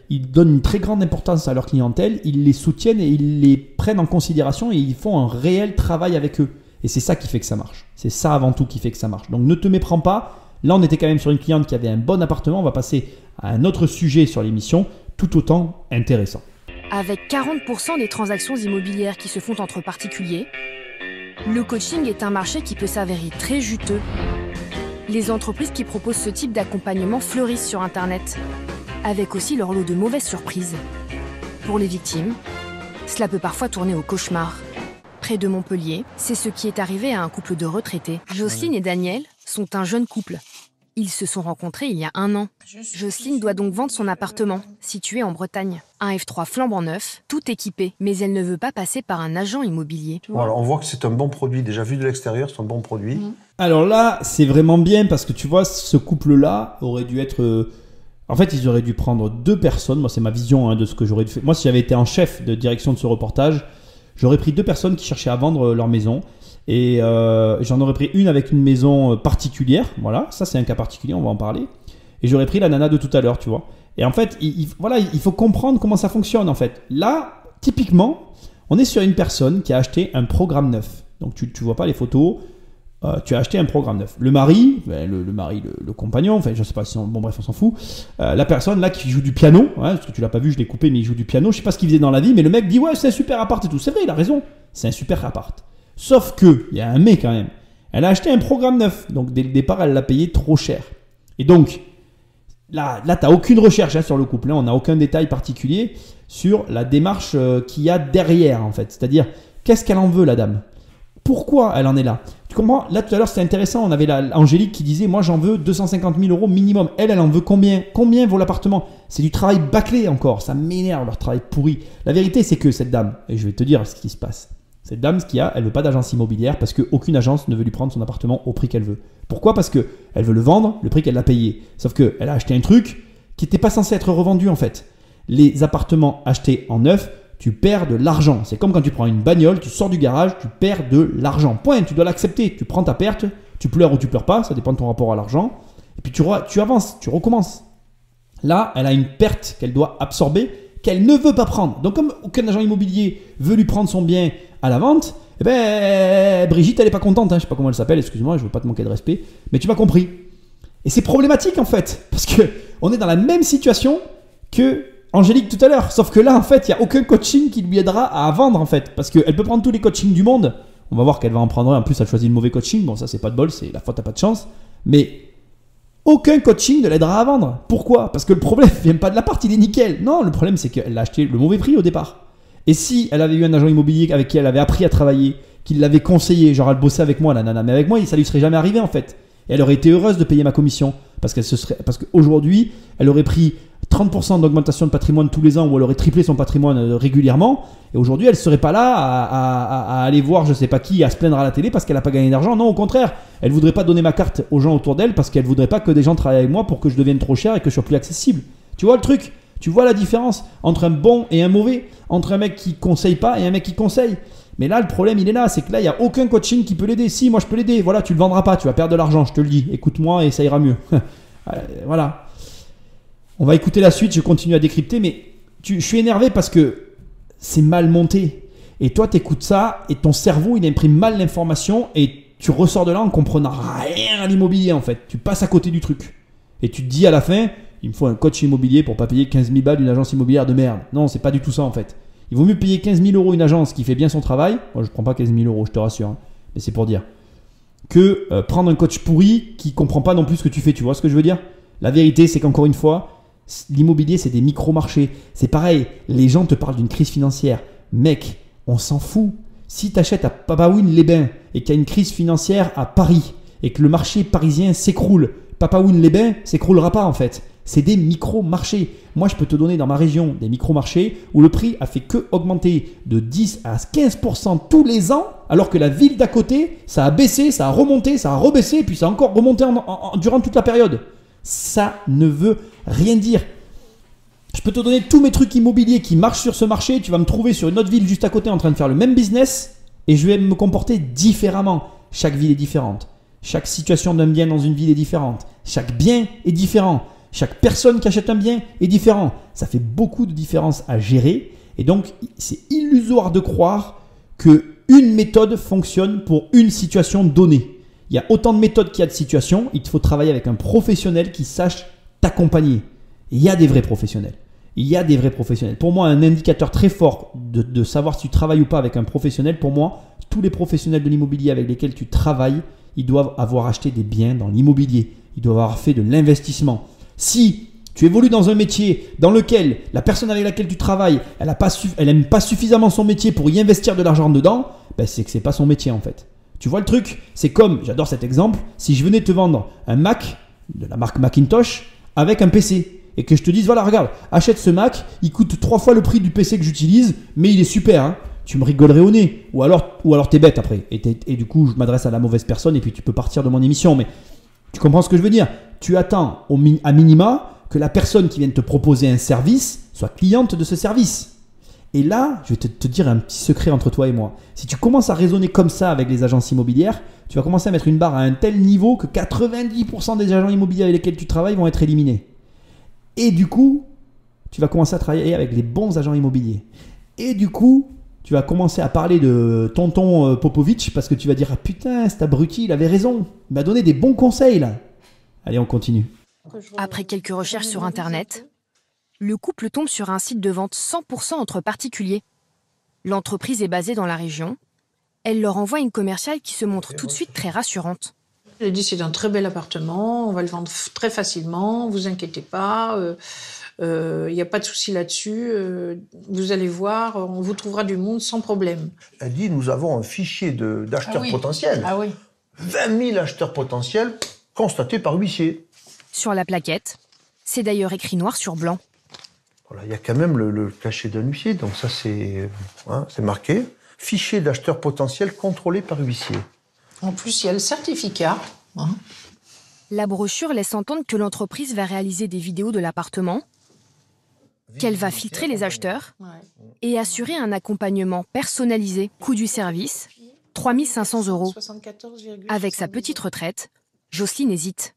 ils donnent une très grande importance à leur clientèle, ils les soutiennent et ils les prennent en considération et ils font un réel travail avec eux. Et c'est ça qui fait que ça marche. C'est ça avant tout qui fait que ça marche. Donc, ne te méprends pas. Là, on était quand même sur une cliente qui avait un bon appartement. On va passer à un autre sujet sur l'émission, tout autant intéressant. Avec 40% des transactions immobilières qui se font entre particuliers, le coaching est un marché qui peut s'avérer très juteux. Les entreprises qui proposent ce type d'accompagnement fleurissent sur Internet, avec aussi leur lot de mauvaises surprises. Pour les victimes, cela peut parfois tourner au cauchemar. Près de Montpellier, c'est ce qui est arrivé à un couple de retraités. Jocelyne et Daniel sont un jeune couple. Ils se sont rencontrés il y a 1 an. Jocelyne doit donc vendre son appartement, situé en Bretagne. Un F3 flambant neuf, tout équipé, mais elle ne veut pas passer par un agent immobilier. Voilà, on voit que c'est un bon produit. Déjà vu de l'extérieur, c'est un bon produit. Alors là, c'est vraiment bien parce que tu vois, ce couple-là aurait dû être... En fait, ils auraient dû prendre 2 personnes. Moi, c'est ma vision de ce que j'aurais fait. Moi, si j'avais été en chef de direction de ce reportage, j'aurais pris 2 personnes qui cherchaient à vendre leur maison. Et j'en aurais pris une avec une maison particulière. Voilà, ça c'est un cas particulier, on va en parler. Et j'aurais pris la nana de tout à l'heure, tu vois. Et en fait, il faut comprendre comment ça fonctionne en fait. Là, typiquement, on est sur une personne qui a acheté un programme neuf. Donc tu vois pas les photos, tu as acheté un programme neuf. Le mari, le compagnon, enfin je sais pas si bon bref on s'en fout. La personne là qui joue du piano, parce que tu l'as pas vu, je l'ai coupé, mais il joue du piano. Je sais pas ce qu'il faisait dans la vie, mais le mec dit ouais c'est un super appart et tout. C'est vrai, il a raison, c'est un super appart. Sauf que, il y a un mais quand même, elle a acheté un programme neuf, donc dès le départ, elle l'a payé trop cher. Et donc, là tu n'as aucune recherche sur le couple, on n'a aucun détail particulier sur la démarche qu'il y a derrière en fait. C'est-à-dire, qu'est-ce qu'elle en veut la dame? Pourquoi elle en est là? Tu comprends? Là tout à l'heure c'était intéressant, on avait Angélique qui disait, moi j'en veux 250 000 euros minimum. Elle en veut combien? Combien vaut l'appartement? C'est du travail bâclé encore, ça m'énerve leur travail pourri. La vérité c'est que cette dame, et je vais te dire ce qui se passe. Cette dame, elle veut pas d'agence immobilière parce qu'aucune agence ne veut lui prendre son appartement au prix qu'elle veut. Pourquoi? Parce qu'elle veut le vendre, le prix qu'elle l'a payé. Sauf qu'elle a acheté un truc qui n'était pas censé être revendu en fait. Les appartements achetés en neuf, tu perds de l'argent. C'est comme quand tu prends une bagnole, tu sors du garage, tu perds de l'argent. Point, tu dois l'accepter. Tu prends ta perte, tu pleures ou tu pleures pas, ça dépend de ton rapport à l'argent. Et puis tu avances, tu recommences. Là, elle a une perte qu'elle doit absorber, qu'elle ne veut pas prendre. Donc comme aucun agent immobilier veut lui prendre son bien à la vente, Brigitte elle est pas contente, je sais pas comment elle s'appelle, excuse-moi, je veux pas te manquer de respect, mais tu m'as compris. Et c'est problématique en fait, parce que on est dans la même situation que Angélique tout à l'heure, sauf que là en fait il y a aucun coaching qui lui aidera à vendre en fait, parce qu'elle peut prendre tous les coachings du monde, on va voir qu'elle va en prendre un, en plus elle choisit le mauvais coaching, bon ça c'est pas de bol, c'est la faute à pas de chance, mais aucun coaching ne l'aidera à vendre. Pourquoi? Parce que le problème vient pas de la part, il est nickel. Non, le problème c'est qu'elle a acheté le mauvais prix au départ. Et si elle avait eu un agent immobilier avec qui elle avait appris à travailler, qui l'avait conseillé, genre elle bossait avec moi, la nana, mais avec moi, ça lui serait jamais arrivé en fait. Et elle aurait été heureuse de payer ma commission parce qu'aujourd'hui, elle aurait pris 30% d'augmentation de patrimoine tous les ans ou elle aurait triplé son patrimoine régulièrement. Et aujourd'hui, elle serait pas là à aller voir je sais pas qui, à se plaindre à la télé parce qu'elle n'a pas gagné d'argent. Non, au contraire, elle voudrait pas donner ma carte aux gens autour d'elle parce qu'elle voudrait pas que des gens travaillent avec moi pour que je devienne trop cher et que je sois plus accessible. Tu vois le truc? Tu vois la différence entre un bon et un mauvais, entre un mec qui conseille pas et un mec qui conseille. Mais là, le problème, il est là, c'est que là, il n'y a aucun coaching qui peut l'aider. Si, moi, je peux l'aider. Voilà, tu le vendras pas, tu vas perdre de l'argent, je te le dis. Écoute-moi et ça ira mieux. Voilà. On va écouter la suite, je continue à décrypter, mais je suis énervé parce que c'est mal monté. Et toi, tu écoutes ça et ton cerveau, il imprime mal l'information et tu ressors de là en comprenant rien à l'immobilier, en fait. Tu passes à côté du truc. Et tu te dis à la fin... il me faut un coach immobilier pour pas payer 15 000 balles d'une agence immobilière de merde. Non, c'est pas du tout ça en fait. Il vaut mieux payer 15 000 euros une agence qui fait bien son travail. Moi, je prends pas 15 000 euros, je te rassure. Hein, mais c'est pour dire. Que prendre un coach pourri qui comprend pas non plus ce que tu fais. Tu vois ce que je veux dire? La vérité, c'est qu'encore une fois, l'immobilier, c'est des micro-marchés. C'est pareil, les gens te parlent d'une crise financière. Mec, on s'en fout. Si tu achètes à Papawin-les-Bains et qu'il y a une crise financière à Paris et que le marché parisien s'écroule, Papawin-les-Bains s'écroulera pas en fait. C'est des micro-marchés. Moi, je peux te donner dans ma région des micro-marchés où le prix a fait que augmenter de 10 à 15% tous les ans, alors que la ville d'à côté, ça a baissé, ça a remonté, ça a rebaissé, puis ça a encore remonté durant toute la période. Ça ne veut rien dire. Je peux te donner tous mes trucs immobiliers qui marchent sur ce marché. Tu vas me trouver sur une autre ville juste à côté en train de faire le même business et je vais me comporter différemment. Chaque ville est différente. Chaque situation d'un bien dans une ville est différente. Chaque bien est différent. Chaque personne qui achète un bien est différent. Ça fait beaucoup de différences à gérer et donc c'est illusoire de croire qu'une méthode fonctionne pour une situation donnée. Il y a autant de méthodes qu'il y a de situations. Il te faut travailler avec un professionnel qui sache t'accompagner. Il y a des vrais professionnels. Il y a des vrais professionnels. Pour moi, un indicateur très fort de savoir si tu travailles ou pas avec un professionnel, pour moi, tous les professionnels de l'immobilier avec lesquels tu travailles, ils doivent avoir acheté des biens dans l'immobilier. Ils doivent avoir fait de l'investissement. Si tu évolues dans un métier dans lequel la personne avec laquelle tu travailles, elle n'aime pas suffisamment son métier pour y investir de l'argent dedans, ben c'est que ce n'est pas son métier en fait. Tu vois le truc? C'est comme, j'adore cet exemple, si je venais te vendre un Mac de la marque Macintosh avec un PC et que je te dise, voilà, regarde, achète ce Mac, il coûte 3 fois le prix du PC que j'utilise, mais il est super, hein. Tu me rigolerais au nez. Ou alors t'es bête après. Et du coup, je m'adresse à la mauvaise personne et puis tu peux partir de mon émission. Mais tu comprends ce que je veux dire? Tu attends à minima que la personne qui vient de te proposer un service soit cliente de ce service. Et là, je vais te dire un petit secret entre toi et moi. Si tu commences à raisonner comme ça avec les agences immobilières, tu vas commencer à mettre une barre à un tel niveau que 90% des agents immobiliers avec lesquels tu travailles vont être éliminés. Et du coup, tu vas commencer à travailler avec les bons agents immobiliers. Et du coup, tu vas commencer à parler de tonton Popovic parce que tu vas dire « Ah putain, cet abruti, il avait raison. Il m'a donné des bons conseils là. » Allez, on continue. Après quelques recherches sur Internet, le couple tombe sur un site de vente 100% entre particuliers. L'entreprise est basée dans la région. Elle leur envoie une commerciale qui se montre tout de suite très rassurante. Elle dit c'est un très bel appartement, on va le vendre très facilement, vous inquiétez pas, il n'y a pas de souci là-dessus, vous allez voir, on vous trouvera du monde sans problème. Elle dit nous avons un fichier d'acheteurs potentiels. Ah oui. 20 000 acheteurs potentiels constatés par huissier. Sur la plaquette, c'est d'ailleurs écrit noir sur blanc. Voilà, il y a quand même le cachet d'un huissier, donc ça c'est marqué. Fichier d'acheteurs potentiels contrôlé par huissier. En plus, il y a le certificat. Hein. La brochure laisse entendre que l'entreprise va réaliser des vidéos de l'appartement, qu'elle va filtrer les acheteurs et assurer un accompagnement personnalisé. Coût du service, 3 500 €. Avec sa petite retraite, Jocelyne hésite.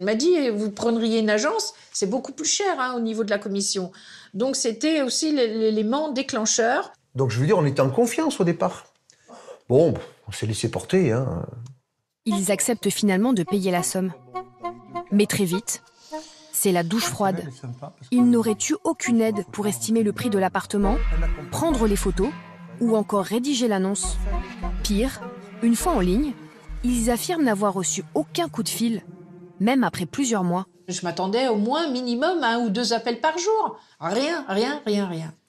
Elle m'a dit, vous prendriez une agence, c'est beaucoup plus cher au niveau de la commission. Donc c'était aussi l'élément déclencheur. Donc je veux dire, on était en confiance au départ. Bon, on s'est laissé porter. Hein. Ils acceptent finalement de payer la somme. Mais très vite, c'est la douche froide. Ils n'auraient eu aucune aide pour estimer le prix de l'appartement, prendre les photos ou encore rédiger l'annonce. Pire, une fois en ligne, ils affirment n'avoir reçu aucun coup de fil, même après plusieurs mois. Je m'attendais au moins minimum à 1 ou 2 appels par jour. Rien.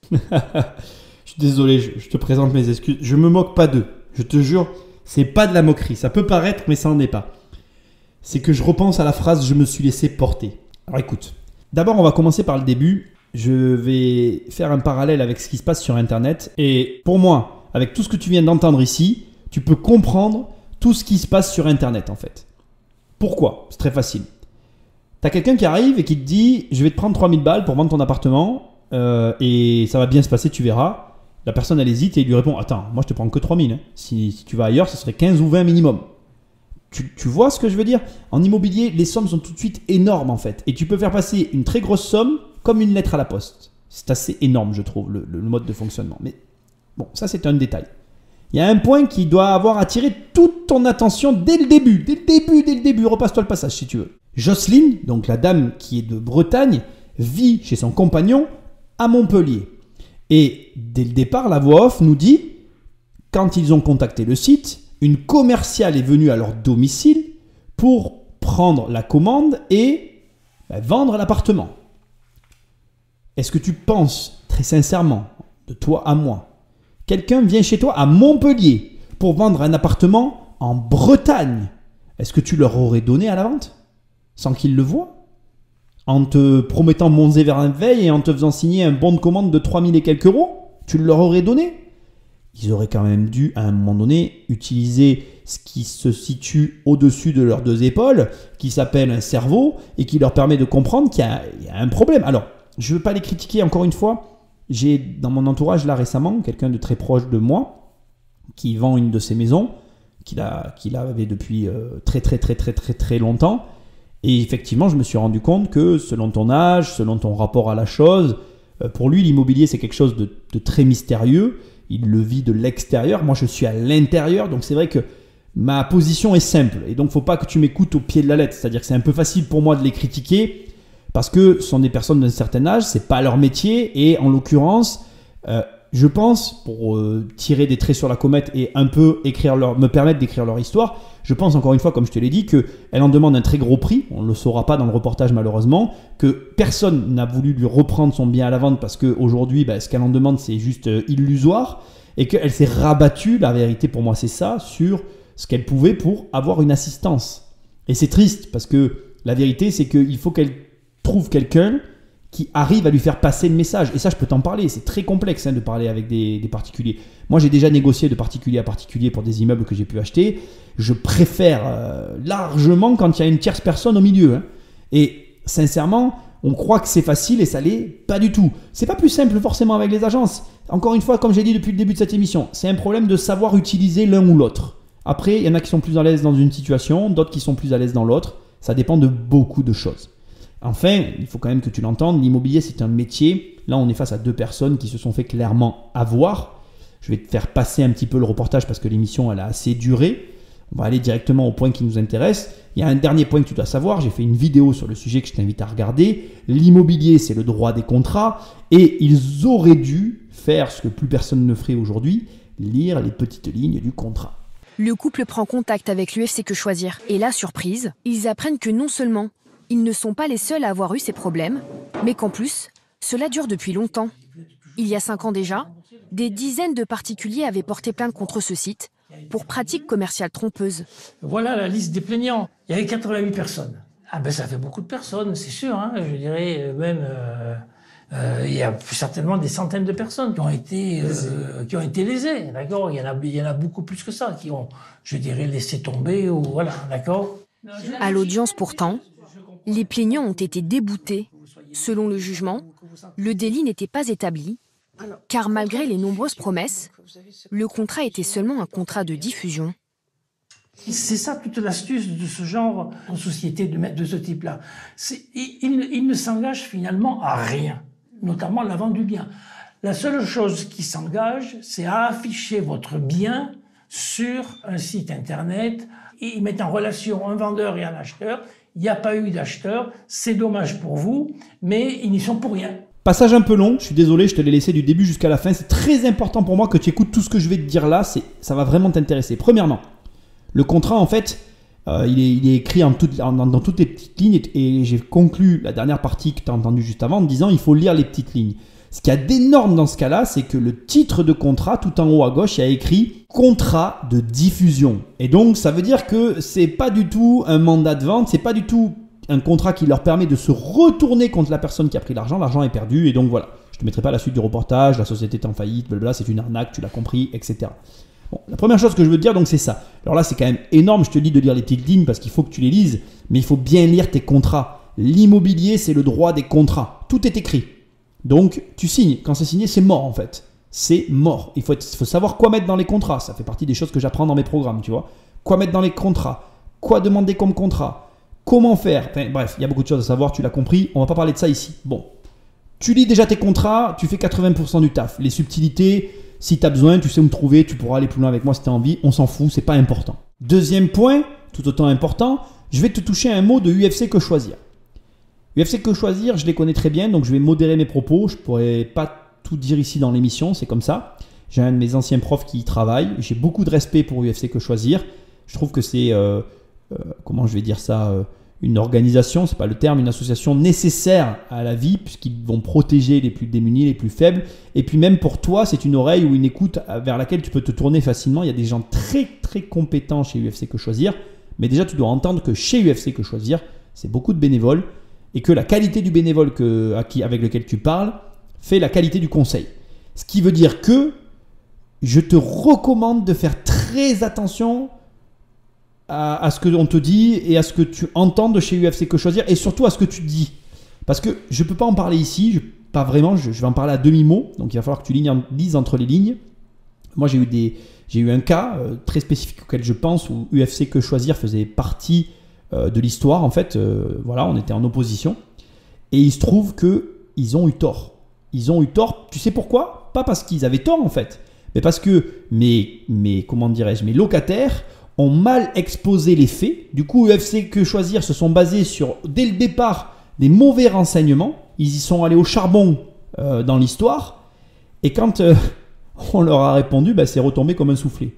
Je suis désolé, je te présente mes excuses. Je me moque pas d'eux. Je te jure, c'est pas de la moquerie. Ça peut paraître, mais ça n'en est pas. C'est que je repense à la phrase « je me suis laissé porter ». Alors écoute, d'abord on va commencer par le début. Je vais faire un parallèle avec ce qui se passe sur Internet. Et pour moi, avec tout ce que tu viens d'entendre ici, tu peux comprendre tout ce qui se passe sur Internet en fait. Pourquoi? C'est très facile. Tu as quelqu'un qui arrive et qui te dit « je vais te prendre 3000 balles pour vendre ton appartement et ça va bien se passer, tu verras ». La personne, elle hésite et il lui répond « Attends, moi je te prends que 3000. Hein. Si tu vas ailleurs, ce serait 15 ou 20 minimum. » Tu vois ce que je veux dire? En immobilier, les sommes sont tout de suite énormes en fait. Et tu peux faire passer une très grosse somme comme une lettre à la poste. C'est assez énorme, je trouve, le mode de fonctionnement. Mais bon, ça c'est un détail. Il y a un point qui doit avoir attiré toute ton attention dès le début. Dès le début, repasse-toi le passage si tu veux. Jocelyne, donc la dame qui est de Bretagne, vit chez son compagnon à Montpellier. Et dès le départ, la voix off nous dit, quand ils ont contacté le site, une commerciale est venue à leur domicile pour prendre la commande et vendre l'appartement. Est-ce que tu penses, très sincèrement, de toi à moi, quelqu'un vient chez toi à Montpellier pour vendre un appartement en Bretagne? Est-ce que tu leur aurais donné à la vente sans qu'ils le voient? En te promettant monts et merveilles et en te faisant signer un bon de commande de 3000 et quelques euros? Tu leur aurais donné? Ils auraient quand même dû, à un moment donné, utiliser ce qui se situe au-dessus de leurs deux épaules, qui s'appelle un cerveau, et qui leur permet de comprendre qu'il y a un problème. Alors, je ne veux pas les critiquer, encore une fois. J'ai dans mon entourage, là, récemment, quelqu'un de très proche de moi, qui vend une de ses maisons, qu'il avait depuis très longtemps. Et effectivement, je me suis rendu compte que, selon ton âge, selon ton rapport à la chose, pour lui, l'immobilier, c'est quelque chose de très mystérieux. Il le vit de l'extérieur. Moi, je suis à l'intérieur. Donc, c'est vrai que ma position est simple. Et donc, il ne faut pas que tu m'écoutes au pied de la lettre. C'est-à-dire que c'est un peu facile pour moi de les critiquer parce que ce sont des personnes d'un certain âge. Ce n'est pas leur métier. Et en l'occurrence, je pense, pour tirer des traits sur la comète et un peu me permettre d'écrire leur histoire, je pense encore une fois, comme je te l'ai dit, qu'elle en demande un très gros prix. On ne le saura pas dans le reportage malheureusement. Que personne n'a voulu lui reprendre son bien à la vente parce qu'aujourd'hui, ce qu'elle en demande, c'est juste illusoire. Et qu'elle s'est rabattue, la vérité pour moi c'est ça, sur ce qu'elle pouvait pour avoir une assistance. Et c'est triste parce que la vérité c'est qu'il faut qu'elle trouve quelqu'un qui arrive à lui faire passer le message. Et ça, je peux t'en parler. C'est très complexe de parler avec des particuliers. Moi, j'ai déjà négocié de particulier à particulier pour des immeubles que j'ai pu acheter. Je préfère largement quand il y a une tierce personne au milieu. Et sincèrement, on croit que c'est facile et ça l'est pas du tout. C'est pas plus simple forcément avec les agences. Encore une fois, comme j'ai dit depuis le début de cette émission, c'est un problème de savoir utiliser l'un ou l'autre. Après, il y en a qui sont plus à l'aise dans une situation, d'autres qui sont plus à l'aise dans l'autre. Ça dépend de beaucoup de choses. Enfin, il faut quand même que tu l'entendes, l'immobilier c'est un métier. Là, on est face à deux personnes qui se sont fait clairement avoir. Je vais te faire passer un petit peu le reportage parce que l'émission elle a assez duré. On va aller directement au point qui nous intéresse. Il y a un dernier point que tu dois savoir. J'ai fait une vidéo sur le sujet que je t'invite à regarder. L'immobilier, c'est le droit des contrats. Et ils auraient dû faire ce que plus personne ne ferait aujourd'hui, lire les petites lignes du contrat. Le couple prend contact avec l'UFC Que Choisir. Et là, surprise, ils apprennent que non seulement ils ne sont pas les seuls à avoir eu ces problèmes, mais qu'en plus, cela dure depuis longtemps. Il y a 5 ans déjà, des dizaines de particuliers avaient porté plainte contre ce site pour pratiques commerciales trompeuses. Voilà la liste des plaignants. Il y avait 88 personnes. Ah ben ça fait beaucoup de personnes, c'est sûr. Je dirais même, il y a certainement des centaines de personnes qui ont été lésées, d'accord. Il y en a beaucoup plus que ça qui ont, je dirais, laissé tomber ou voilà, d'accord. À l'audience pourtant, les plaignants ont été déboutés. Selon le jugement, le délit n'était pas établi, car malgré les nombreuses promesses, le contrat était seulement un contrat de diffusion. C'est ça toute l'astuce de ce genre de société de ce type-là. Il ne s'engage finalement à rien, notamment la vente du bien. La seule chose qui s'engage, c'est à afficher votre bien sur un site internet. Ils mettent en relation un vendeur et un acheteur. Il n'y a pas eu d'acheteur, c'est dommage pour vous, mais ils n'y sont pour rien. Passage un peu long, je suis désolé, je te l'ai laissé du début jusqu'à la fin. C'est très important pour moi que tu écoutes tout ce que je vais te dire là, ça va vraiment t'intéresser. Premièrement, le contrat en fait, il est écrit dans toutes les petites lignes et j'ai conclu la dernière partie que tu as entendue juste avant en te disant il faut lire les petites lignes. Ce qu'il y a d'énorme dans ce cas-là, c'est que le titre de contrat, tout en haut à gauche, il y a écrit « Contrat de diffusion ». Et donc, ça veut dire que c'est pas du tout un mandat de vente, c'est pas du tout un contrat qui leur permet de se retourner contre la personne qui a pris l'argent. L'argent est perdu et donc voilà. Je ne te mettrai pas la suite du reportage, la société est en faillite, blablabla, c'est une arnaque, tu l'as compris, etc. Bon, la première chose que je veux te dire, donc c'est ça. Alors là, c'est quand même énorme, je te dis de lire les petites lignes parce qu'il faut que tu les lises, mais il faut bien lire tes contrats. L'immobilier, c'est le droit des contrats. Tout est écrit. Donc, tu signes. Quand c'est signé, c'est mort en fait. C'est mort. Il faut savoir quoi mettre dans les contrats. Ça fait partie des choses que j'apprends dans mes programmes, tu vois. Quoi mettre dans les contrats. Quoi demander comme contrat. Comment faire. Enfin, bref, il y a beaucoup de choses à savoir, tu l'as compris. On ne va pas parler de ça ici. Bon. Tu lis déjà tes contrats, tu fais 80% du taf. Les subtilités, si tu as besoin, tu sais où me trouver, tu pourras aller plus loin avec moi si tu as envie. On s'en fout, c'est pas important. Deuxième point, tout autant important, je vais te toucher un mot de UFC Que Choisir. UFC Que Choisir, je les connais très bien, donc je vais modérer mes propos. Je ne pourrais pas tout dire ici dans l'émission, c'est comme ça. J'ai un de mes anciens profs qui y travaille. J'ai beaucoup de respect pour UFC Que Choisir. Je trouve que c'est, comment je vais dire ça, une organisation, c'est pas le terme, une association nécessaire à la vie, puisqu'ils vont protéger les plus démunis, les plus faibles. Et puis même pour toi, c'est une oreille ou une écoute vers laquelle tu peux te tourner facilement. Il y a des gens très très compétents chez UFC Que Choisir. Mais déjà, tu dois entendre que chez UFC Que Choisir, c'est beaucoup de bénévoles et que la qualité du bénévole avec lequel tu parles fait la qualité du conseil. Ce qui veut dire que je te recommande de faire très attention à ce que on te dit et à ce que tu entends de chez UFC Que Choisir et surtout à ce que tu dis. Parce que je ne peux pas en parler ici, pas vraiment, je vais en parler à demi-mot, donc il va falloir que tu lises entre les lignes. Moi, j'ai eu un cas très spécifique auquel je pense où UFC Que Choisir faisait partie de l'histoire. En fait, voilà, on était en opposition et il se trouve qu'ils ont eu tort. Ils ont eu tort, tu sais pourquoi? Pas parce qu'ils avaient tort en fait, mais parce que mes locataires ont mal exposé les faits. Du coup, UFC Que Choisir se sont basés sur, dès le départ, des mauvais renseignements. Ils y sont allés au charbon dans l'histoire. Et quand on leur a répondu, c'est retombé comme un soufflé.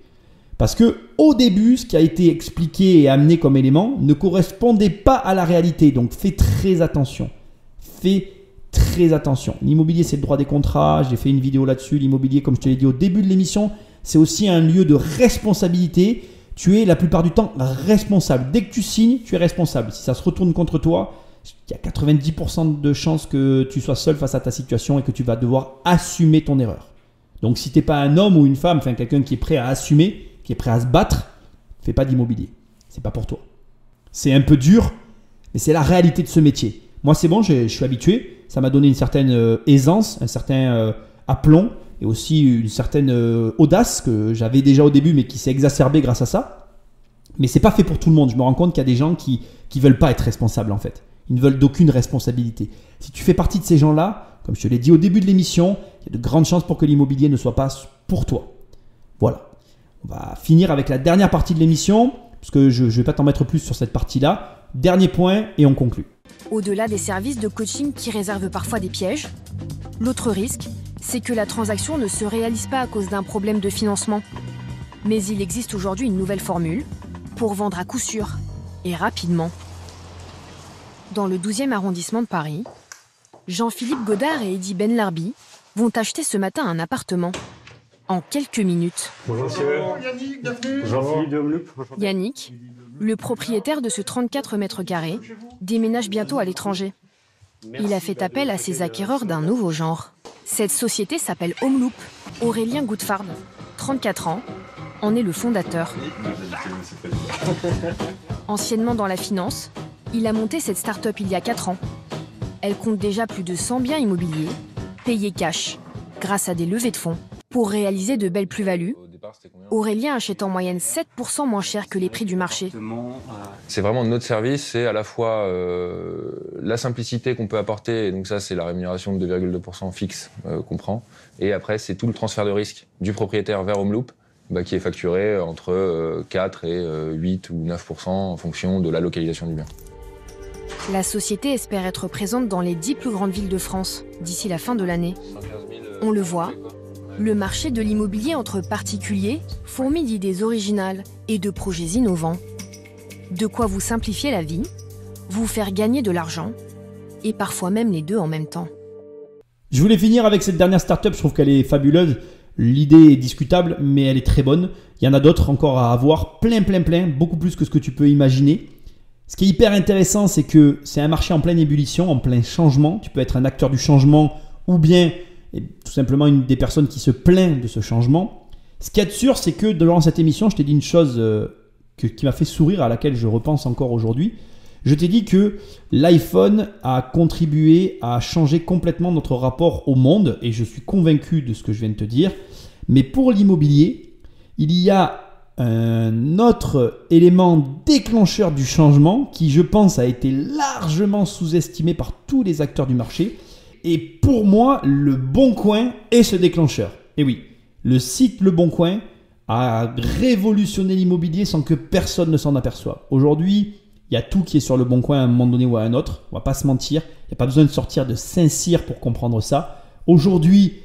Parce que au début, ce qui a été expliqué et amené comme élément ne correspondait pas à la réalité. Donc, fais très attention. Fais très attention. L'immobilier, c'est le droit des contrats. J'ai fait une vidéo là-dessus. L'immobilier, comme je te l'ai dit au début de l'émission, c'est aussi un lieu de responsabilité. Tu es la plupart du temps responsable. Dès que tu signes, tu es responsable. Si ça se retourne contre toi, il y a 90% de chances que tu sois seul face à ta situation et que tu vas devoir assumer ton erreur. Donc si tu n'es pas un homme ou une femme, enfin quelqu'un qui est prêt à assumer, qui est prêt à se battre, fais pas d'immobilier. C'est pas pour toi. C'est un peu dur, mais c'est la réalité de ce métier. Moi c'est bon, je suis habitué. Ça m'a donné une certaine aisance, un certain aplomb et aussi une certaine audace que j'avais déjà au début mais qui s'est exacerbée grâce à ça. Mais c'est pas fait pour tout le monde. Je me rends compte qu'il y a des gens qui veulent pas être responsables en fait. Ils ne veulent d'aucune responsabilité. Si tu fais partie de ces gens-là, comme je te l'ai dit au début de l'émission, il y a de grandes chances pour que l'immobilier ne soit pas pour toi. Voilà. On va finir avec la dernière partie de l'émission, parce que je ne vais pas t'en mettre plus sur cette partie-là. Dernier point et on conclut. Au-delà des services de coaching qui réservent parfois des pièges, l'autre risque, c'est que la transaction ne se réalise pas à cause d'un problème de financement. Mais il existe aujourd'hui une nouvelle formule pour vendre à coup sûr et rapidement. Dans le 12e arrondissement de Paris, Jean-Philippe Godard et Eddy Benlarbi vont acheter ce matin un appartement. En quelques minutes. Bonjour monsieur. Yannick, bienvenue. Jean-Philippe de Omloop. Yannick, le propriétaire de ce 34 mètres carrés, déménage bientôt à l'étranger. Il a fait appel à ses acquéreurs d'un nouveau genre. Cette société s'appelle Omloop. Aurélien Goutfard, 34 ans, en est le fondateur. Anciennement dans la finance, il a monté cette start-up il y a 4 ans. Elle compte déjà plus de 100 biens immobiliers, payés cash, grâce à des levées de fonds. Pour réaliser de belles plus-values, Aurélien achète en moyenne 7% moins cher que les prix du marché. C'est vraiment notre service, c'est à la fois la simplicité qu'on peut apporter, et donc ça c'est la rémunération de 2,2% fixe qu'on prend, et après c'est tout le transfert de risque du propriétaire vers Omloop, qui est facturé entre 4 et 8 ou 9% en fonction de la localisation du bien. La société espère être présente dans les 10 plus grandes villes de France d'ici la fin de l'année. On le voit, le marché de l'immobilier entre particuliers fourmille d'idées originales et de projets innovants. De quoi vous simplifier la vie, vous faire gagner de l'argent, et parfois même les deux en même temps. Je voulais finir avec cette dernière startup, je trouve qu'elle est fabuleuse. L'idée est discutable, mais elle est très bonne. Il y en a d'autres encore à avoir, plein, beaucoup plus que ce que tu peux imaginer. Ce qui est hyper intéressant, c'est que c'est un marché en pleine ébullition, en plein changement. Tu peux être un acteur du changement ou bien tout simplement une des personnes qui se plaint de ce changement. Ce qu'il y a de sûr, c'est que durant cette émission, je t'ai dit une chose qui m'a fait sourire, à laquelle je repense encore aujourd'hui. Je t'ai dit que l'iPhone a contribué à changer complètement notre rapport au monde, et je suis convaincu de ce que je viens de te dire. Mais pour l'immobilier, il y a un autre élément déclencheur du changement qui, je pense, a été largement sous-estimé par tous les acteurs du marché. Et pour moi, Le Bon Coin est ce déclencheur. Et oui, le site Le Bon Coin a révolutionné l'immobilier sans que personne ne s'en aperçoive. Aujourd'hui, Il y a tout qui est sur le bon coin à un moment donné ou à un autre. On va pas se mentir. Il n'y a pas besoin de sortir de Saint-Cyr pour comprendre ça. Aujourd'hui,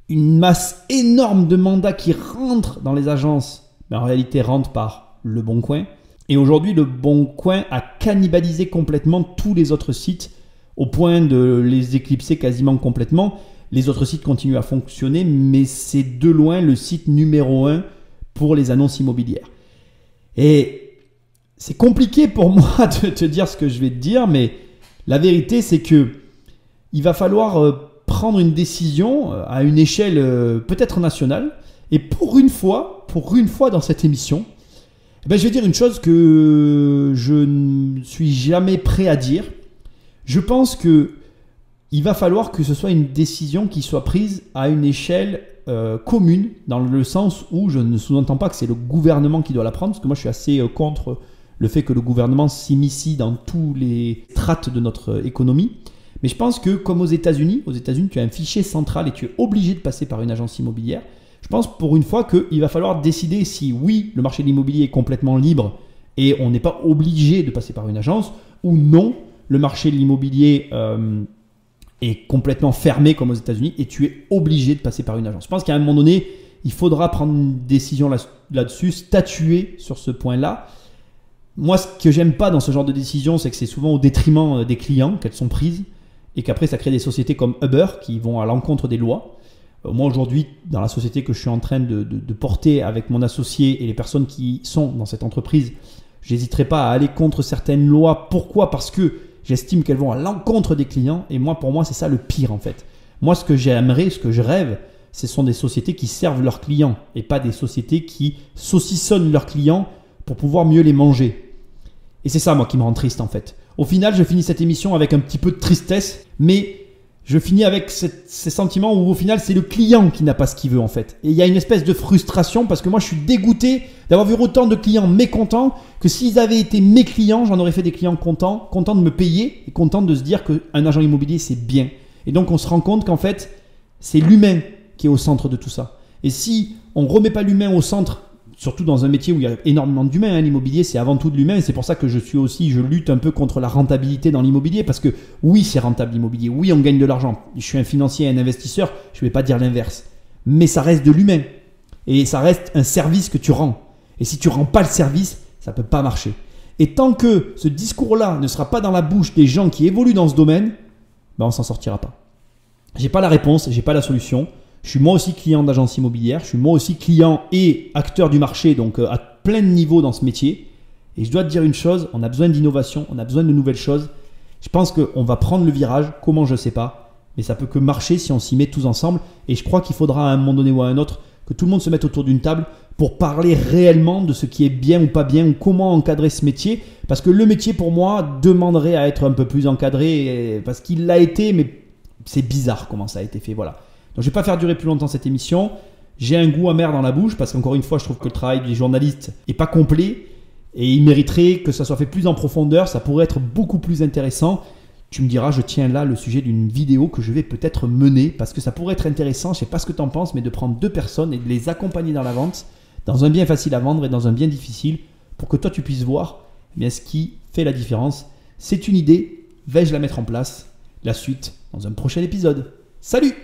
une masse énorme de mandats qui rentrent dans les agences, mais en réalité rentrent par le bon coin. Et aujourd'hui, le bon coin a cannibalisé complètement tous les autres sites au point de les éclipser quasiment complètement. Les autres sites continuent à fonctionner, mais c'est de loin le site numéro 1 pour les annonces immobilières. Et c'est compliqué pour moi de te dire ce que je vais te dire, mais la vérité, c'est que il va falloir prendre une décision à une échelle peut-être nationale. Et pour une fois dans cette émission, je vais dire une chose que je ne suis jamais prêt à dire. Je pense que il va falloir que ce soit une décision qui soit prise à une échelle commune, dans le sens où je ne sous-entends pas que c'est le gouvernement qui doit la prendre, parce que moi je suis assez contre le fait que le gouvernement s'immisce dans tous les strates de notre économie. Mais je pense que comme aux États-Unis, tu as un fichier central et tu es obligé de passer par une agence immobilière. Je pense pour une fois qu'il va falloir décider si oui, le marché de l'immobilier est complètement libre et on n'est pas obligé de passer par une agence, ou non, le marché de l'immobilier est complètement fermé comme aux États-Unis et tu es obligé de passer par une agence. Je pense qu'à un moment donné, il faudra prendre une décision là-dessus, statuer sur ce point-là. Moi, ce que j'aime pas dans ce genre de décision, c'est que c'est souvent au détriment des clients qu'elles sont prises et qu'après ça crée des sociétés comme Uber qui vont à l'encontre des lois. Moi aujourd'hui, dans la société que je suis en train de porter avec mon associé et les personnes qui sont dans cette entreprise, j'hésiterai pas à aller contre certaines lois. Pourquoi ? Parce que j'estime qu'elles vont à l'encontre des clients et pour moi, c'est ça le pire en fait. Moi, ce que j'aimerais, ce que je rêve, ce sont des sociétés qui servent leurs clients et pas des sociétés qui saucissonnent leurs clients pour pouvoir mieux les manger. Et c'est ça, moi, qui me rend triste, en fait. Au final, je finis cette émission avec un petit peu de tristesse, mais je finis avec ces sentiments où, au final, c'est le client qui n'a pas ce qu'il veut, en fait. Et il y a une espèce de frustration parce que moi, je suis dégoûté d'avoir vu autant de clients mécontents que s'ils avaient été mes clients, j'en aurais fait des clients contents de me payer et contents de se dire qu'un agent immobilier, c'est bien. Et donc, on se rend compte qu'en fait, c'est l'humain qui est au centre de tout ça. Et si on ne remet pas l'humain au centre, surtout dans un métier où il y a énormément d'humains, l'immobilier c'est avant tout de l'humain, et c'est pour ça que je lutte un peu contre la rentabilité dans l'immobilier, parce que oui c'est rentable l'immobilier, oui on gagne de l'argent, je suis un financier et un investisseur, je ne vais pas dire l'inverse, mais ça reste de l'humain, et ça reste un service que tu rends, et si tu ne rends pas le service, ça ne peut pas marcher. Et tant que ce discours-là ne sera pas dans la bouche des gens qui évoluent dans ce domaine, on ne s'en sortira pas. J'ai pas la réponse, j'ai pas la solution. Je suis moi aussi client d'agence immobilière, je suis moi aussi client et acteur du marché, donc à plein de niveaux dans ce métier. Et je dois te dire une chose, on a besoin d'innovation, on a besoin de nouvelles choses. Je pense qu'on va prendre le virage, comment je ne sais pas, mais ça peut que marcher si on s'y met tous ensemble. Et je crois qu'il faudra à un moment donné ou à un autre que tout le monde se mette autour d'une table pour parler réellement de ce qui est bien ou pas bien, ou comment encadrer ce métier. Parce que le métier pour moi demanderait à être un peu plus encadré, parce qu'il l'a été, mais c'est bizarre comment ça a été fait, voilà. Donc je ne vais pas faire durer plus longtemps cette émission. J'ai un goût amer dans la bouche parce qu'encore une fois, je trouve que le travail des journalistes n'est pas complet et il mériterait que ça soit fait plus en profondeur. Ça pourrait être beaucoup plus intéressant. Tu me diras, je tiens là le sujet d'une vidéo que je vais peut-être mener parce que ça pourrait être intéressant. Je ne sais pas ce que tu en penses, mais de prendre 2 personnes et de les accompagner dans la vente, dans un bien facile à vendre et dans un bien difficile pour que toi tu puisses voir ce qui fait la différence. C'est une idée. Vais-je la mettre en place ? La suite dans un prochain épisode. Salut!